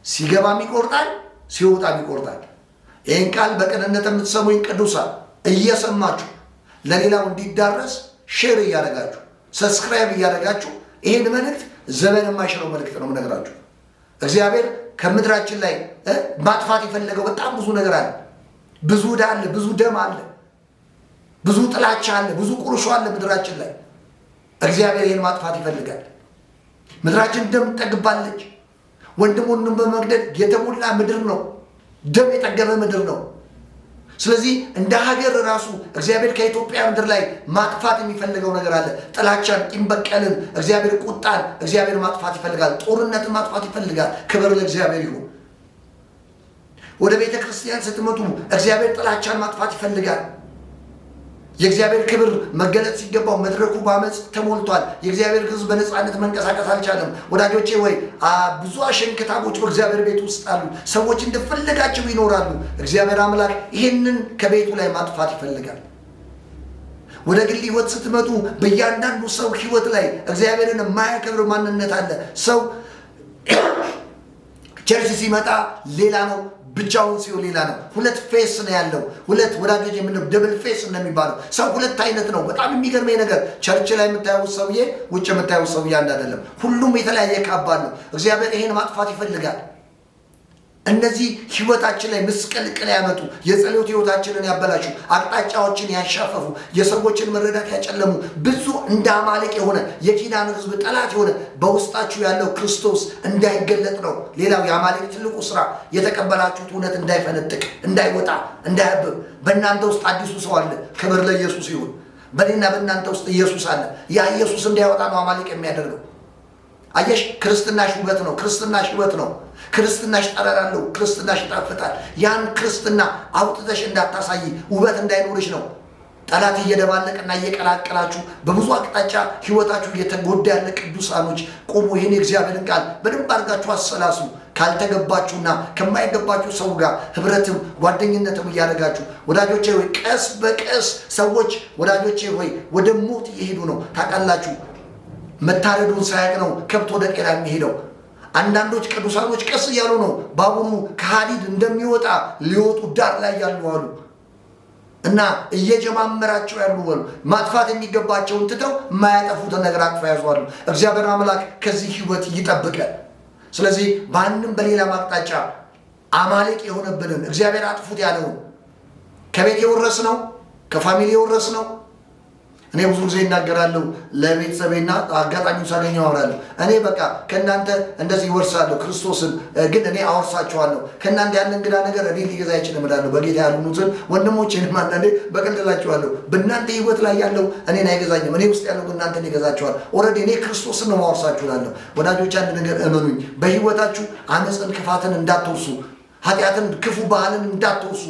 ሲገባም ይቆርጣል፣ ሲወጣም ይቆርጣል። ይህን ቃል በቅንነት የምትሰሙኝ ቅዱሳን እየሰማችሁ ለሌላው እንዲዳረስ ሼር እያደረጋችሁ ሰብስክራይብ እያደረጋችሁ ይሄን መልእክት ዘመን የማይሽረው መልእክት ነው የምነግራችሁ። እግዚአብሔር ከምድራችን ላይ ማጥፋት የፈለገው በጣም ብዙ ነገር አለ። ብዙ ዕዳ አለ፣ ብዙ ደም አለ፣ ብዙ ጥላቻ አለ፣ ብዙ ቁርሾ አለ ምድራችን ላይ። እግዚአብሔር ይህን ማጥፋት ይፈልጋል። ምድራችን ደም ጠግባለች። ወንድሙን በመግደል የተሞላ ምድር ነው። ደም የጠገበ ምድር ነው። ስለዚህ እንደ ሀገር ራሱ እግዚአብሔር ከኢትዮጵያ ምድር ላይ ማጥፋት የሚፈልገው ነገር አለ። ጥላቻን፣ ቂም በቀልን፣ እግዚአብሔር ቁጣን እግዚአብሔር ማጥፋት ይፈልጋል። ጦርነትን ማጥፋት ይፈልጋል። ክብር ለእግዚአብሔር ይሁን። ወደ ቤተ ክርስቲያን ስትመጡ እግዚአብሔር ጥላቻን ማጥፋት ይፈልጋል። የእግዚአብሔር ክብር መገለጥ ሲገባው መድረኩ በአመፅ ተሞልቷል። የእግዚአብሔር ሕዝብ በነፃነት መንቀሳቀስ አልቻለም። ወዳጆቼ ወይ ብዙ አሸንክታቦች በእግዚአብሔር ቤት ውስጥ አሉ። ሰዎች እንደፈለጋቸው ይኖራሉ። እግዚአብሔር አምላክ ይህንን ከቤቱ ላይ ማጥፋት ይፈልጋል። ወደ ግል ህይወት ስትመጡ በእያንዳንዱ ሰው ህይወት ላይ እግዚአብሔርን የማያከብር ማንነት አለ። ሰው ቸርች ሲመጣ ሌላ ነው፣ ብቻውን ሲሆን ሌላ ነው። ሁለት ፌስ ነው ያለው። ሁለት ወዳጆች የምንለው ደብል ፌስ እንደሚባለው ሰው ሁለት አይነት ነው። በጣም የሚገርመኝ ነገር ቸርች ላይ የምታዩት ሰውዬ ውጭ የምታዩት ሰውዬ አንድ አይደለም። ሁሉም የተለያየ ካባል ነው። እግዚአብሔር ይሄን ማጥፋት ይፈልጋል። እነዚህ ህይወታችን ላይ ምስቅልቅል ያመጡ፣ የጸሎት ህይወታችንን ያበላሹ፣ አቅጣጫዎችን ያሻፈፉ፣ የሰዎችን መረዳት ያጨለሙ ብዙ እንደ አማልቅ የሆነ የኪዳን ህዝብ ጠላት የሆነ በውስጣችሁ ያለው ክርስቶስ እንዳይገለጥ ነው። ሌላው የአማልቅ ትልቁ ስራ የተቀበላችሁት እውነት እንዳይፈነጥቅ፣ እንዳይወጣ፣ እንዳያብብ። በእናንተ ውስጥ አዲሱ ሰው አለ። ክብር ለኢየሱስ ይሁን። በእኔና በእናንተ ውስጥ ኢየሱስ አለ። ያ ኢየሱስ እንዳይወጣ ነው አማልቅ የሚያደርገው። አየሽ፣ ክርስትናሽ ውበት ነው። ክርስትናሽ ውበት ነው። ክርስትናሽ ጠረን አለው። ክርስትናሽ ይጣፍጣል። ያን ክርስትና አውጥተሽ እንዳታሳይ፣ ውበት እንዳይኖርሽ ነው ጠላት እየደባለቀና እየቀላቀላችሁ በብዙ አቅጣጫ ህይወታችሁ እየተጎዳ ያለ ቅዱሳኖች ቆሞ ይህን የእግዚአብሔርን ቃል በደንብ አድርጋችሁ አሰላሱ። ካልተገባችሁና ከማይገባችሁ ሰው ጋር ህብረትም ጓደኝነትም እያደረጋችሁ ወዳጆቼ ሆይ ቀስ በቀስ ሰዎች ወዳጆቼ ሆይ ወደ ሞት እየሄዱ ነው። ታውቃላችሁ፣ መታረዱን ሳያቅ ነው ከብት ወደ ቄራ የሚሄደው። አንዳንዶች ቅዱሳኖች ቀስ እያሉ ነው ባቡሩ ከሀዲድ እንደሚወጣ ሊወጡ ዳር ላይ ያሉ አሉ እና እየጀማመራቸው ያሉ አሉ። ማጥፋት የሚገባቸውን ትተው የማያጠፉትን ነገር አጥፋ ያዟሉ። እግዚአብሔር አምላክ ከዚህ ህይወት ይጠብቀን። ስለዚህ በአንድም በሌላ ማቅጣጫ አማልቅ የሆነብንን እግዚአብሔር አጥፉት ያለውን ከቤት የወረስ ነው፣ ከፋሚሊ የወረስ ነው። እኔ ብዙ ጊዜ እናገራለሁ ለቤተሰቤና አጋጣሚው ሳገኘው አወራለሁ። እኔ በቃ ከእናንተ እንደዚህ ይወርሳለሁ ክርስቶስን ግን እኔ አወርሳችኋለሁ። ከእናንተ ያለ እንግዳ ነገር እኔ ሊገዛ አይችልም እላለሁ። በጌታ ያሉኑትን ወንድሞቼንም አንዳንዴ በቀልድ እላቸዋለሁ። በእናንተ ህይወት ላይ ያለው እኔን አይገዛኝም፣ እኔ ውስጥ ያለው እናንተን ይገዛችኋል። ኦልሬዲ እኔ ክርስቶስን ነው ማወርሳችሁ እላለሁ። ወዳጆች አንድ ነገር እመኑኝ፣ በህይወታችሁ አመፅን፣ ክፋትን እንዳትወርሱ፣ ኃጢአትን፣ ክፉ ባህልን እንዳትወርሱ።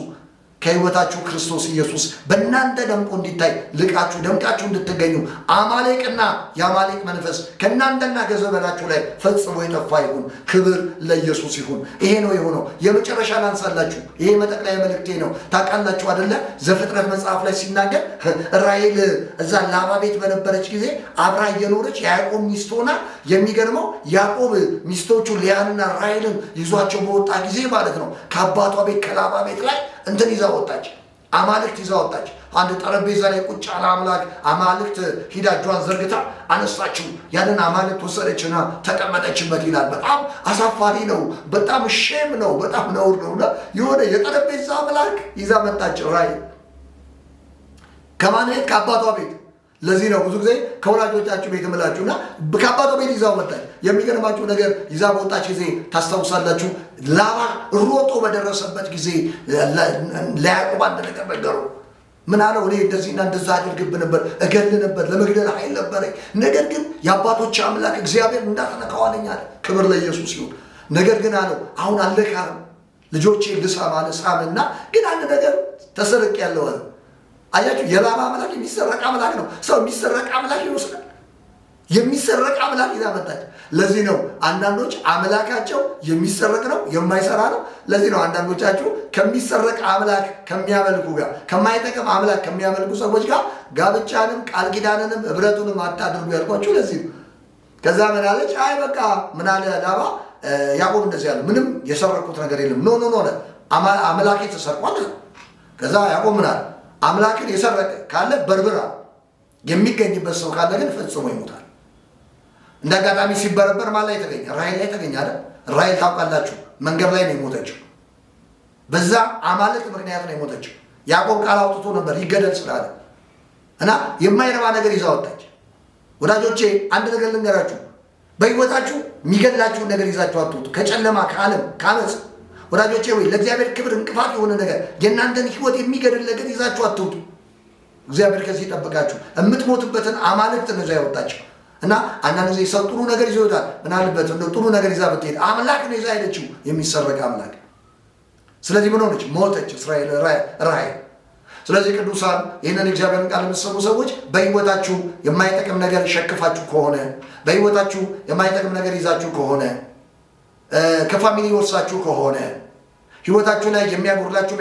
ከህይወታችሁ ክርስቶስ ኢየሱስ በእናንተ ደምቆ እንዲታይ ልቃችሁ ደምቃችሁ እንድትገኙ አማሌቅና የአማሌቅ መንፈስ ከእናንተና ከዘመናችሁ ላይ ፈጽሞ የጠፋ ይሁን። ክብር ለኢየሱስ ይሁን። ይሄ ነው የሆነው። የመጨረሻ ላንሳላችሁ። ይሄ መጠቅለያ መልእክቴ ነው። ታውቃላችሁ አይደለ? ዘፍጥረት መጽሐፍ ላይ ሲናገር ራሔል እዛ ላባ ቤት በነበረች ጊዜ አብራ እየኖረች የያዕቆብ ሚስት ሆና፣ የሚገርመው ያዕቆብ ሚስቶቹ ሊያንና ራሔልን ይዟቸው በወጣ ጊዜ ማለት ነው ከአባቷ ቤት ከላባ ቤት ላይ እንትን ይዛ ወጣች። አማልክት ይዛ ወጣች። አንድ ጠረጴዛ ላይ ቁጭ ያለ አማልክት ሂዳ እጇን ዘርግታ አነሳችው። ያንን አማልክት ወሰደችና ተቀመጠችበት ይላል። በጣም አሳፋሪ ነው። በጣም ሼም ነው። በጣም ነውር ነው። የሆነ የጠረጴዛ አምላክ ይዛ መጣች ራሔል ከማን ቤት? ከአባቷ ቤት። ለዚህ ነው ብዙ ጊዜ ከወላጆቻችሁ ቤት እምላችሁና ከአባቷ ቤት ይዛው መጣች። የሚገርማችሁ ነገር ይዛ በወጣች ጊዜ ታስታውሳላችሁ፣ ላባ ሮጦ በደረሰበት ጊዜ ለያዕቆብ አንድ ነገር ነገረው። ምን አለው? እኔ እንደዚህና እንደዛ አድርግብ ነበር፣ እገል ነበር፣ ለመግደል ኃይል ነበረኝ። ነገር ግን የአባቶች አምላክ እግዚአብሔር እንዳትነካው አለኝ አለ። ክብር ለኢየሱስ ይሁን። ነገር ግን አለው አሁን አልነካህም፣ ልጆቼ ልሳም አለ። ሳምና ግን አንድ ነገር ተሰርቅ ያለው አለ። አያችሁ፣ የላባ አምላክ የሚሰረቅ አምላክ ነው። ሰው የሚሰረቅ አምላክ ይወስዳል። የሚሰረቅ አምላክ ይዛ መጣች። ለዚህ ነው አንዳንዶች አምላካቸው የሚሰረቅ ነው፣ የማይሰራ ነው። ለዚህ ነው አንዳንዶቻችሁ ከሚሰረቅ አምላክ ከሚያመልኩ ጋር፣ ከማይጠቅም አምላክ ከሚያመልኩ ሰዎች ጋር ጋብቻንም ቃል ኪዳንንም ህብረቱንም አታድርጉ ያልኳችሁ ለዚህ ነው። ከዛ ምን አለች? አይ በቃ ምን አለ ላባ፣ ያዕቆብ እንደዚህ ያለ ምንም የሰረኩት ነገር የለም። ኖ አምላኬ ተሰርቋል። ከዛ ያዕቆብ ምን አለ? አምላክን የሰረቀ ካለ በርብራ የሚገኝበት ሰው ካለ ግን ፈጽሞ ይሞታል። እንደ አጋጣሚ ሲበረበር ማን ላይ ተገኘ? ራሔል ላይ ተገኘ አይደል? ራሔል ታውቃላችሁ መንገድ ላይ ነው የሞተችው። በዛ አማልክት ምክንያት ነው የሞተችው። ያዕቆብ ቃል አውጥቶ ነበር ይገደል ስላለ እና የማይረባ ነገር ይዛ ወጣች። ወዳጆቼ አንድ ነገር ልንገራችሁ፣ በሕይወታችሁ የሚገድላችሁን ነገር ይዛችሁ አትውጡ። ከጨለማ ከዓለም ከአመፅ ወዳጆቼ ወይ ለእግዚአብሔር ክብር እንቅፋት የሆነ ነገር የእናንተን ሕይወት የሚገድል ነገር ይዛችሁ አትውጡ። እግዚአብሔር ከዚህ ይጠብቃችሁ። የምትሞትበትን አማልክት ነው ይዛ ያወጣቸው እና አንዳንድ ጊዜ ሰው ጥሩ ነገር ይዞ ይወጣል። ምን አለበት እንደው ጥሩ ነገር ይዛ ብትሄድ፣ አምላክ ነው ይዛ ሄደችው፣ የሚሰረቅ አምላክ። ስለዚህ ምን ሆነች? ሞተች እስራኤል ራሔል። ስለዚህ ቅዱሳን ይህንን እግዚአብሔርን ቃል የምትሰሙ ሰዎች በሕይወታችሁ የማይጠቅም ነገር ሸክፋችሁ ከሆነ፣ በሕይወታችሁ የማይጠቅም ነገር ይዛችሁ ከሆነ፣ ከፋሚሊ ወርሳችሁ ከሆነ፣ ሕይወታችሁ ላይ የሚያጎድላችሁ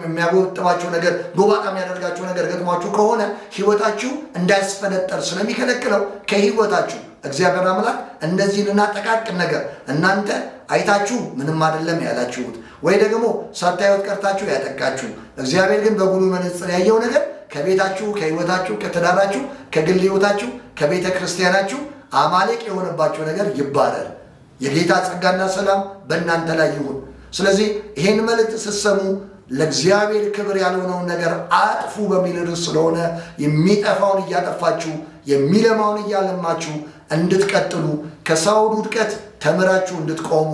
የሚያጎጥማችሁ ነገር ጎባጣ የሚያደርጋችሁ ነገር ገጥሟችሁ ከሆነ ሕይወታችሁ እንዳያስፈነጠር ስለሚከለክለው ከሕይወታችሁ እግዚአብሔር አምላክ እነዚህንና ጠቃቅን ነገር እናንተ አይታችሁ ምንም አይደለም ያላችሁት ወይ ደግሞ ሳታዩት ቀርታችሁ ያጠቃችሁ እግዚአብሔር ግን በጉሉ መነጽር ያየው ነገር ከቤታችሁ፣ ከሕይወታችሁ፣ ከትዳራችሁ፣ ከግል ሕይወታችሁ፣ ከቤተ ክርስቲያናችሁ አማሌቅ የሆነባችሁ ነገር ይባረር። የጌታ ጸጋና ሰላም በእናንተ ላይ ይሁን። ስለዚህ ይህን መልእክት ስትሰሙ ለእግዚአብሔር ክብር ያልሆነውን ነገር አጥፉ በሚል ርዕስ ስለሆነ የሚጠፋውን እያጠፋችሁ የሚለማውን እያለማችሁ እንድትቀጥሉ ከሳውል ውድቀት ተምራችሁ እንድትቆሙ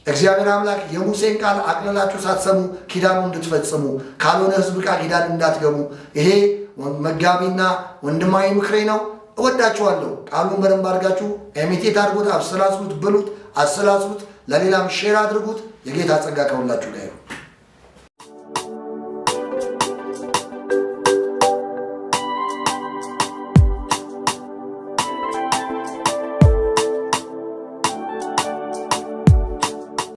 እግዚአብሔር አምላክ የሙሴን ቃል አቅልላችሁ ሳትሰሙ ኪዳኑ እንድትፈጽሙ ካልሆነ ሕዝብ ቃል ኪዳን እንዳትገቡ ይሄ መጋቢና ወንድማዊ ምክሬ ነው። እወዳችኋለሁ። ቃሉን በደንብ አድርጋችሁ ኢሚቴት አድርጉት፣ አብሰላስሉት፣ ብሉት፣ አሰላስሉት፣ ለሌላም ሼር አድርጉት። የጌታ ጸጋ ከሁላችሁ ጋር ይሁን።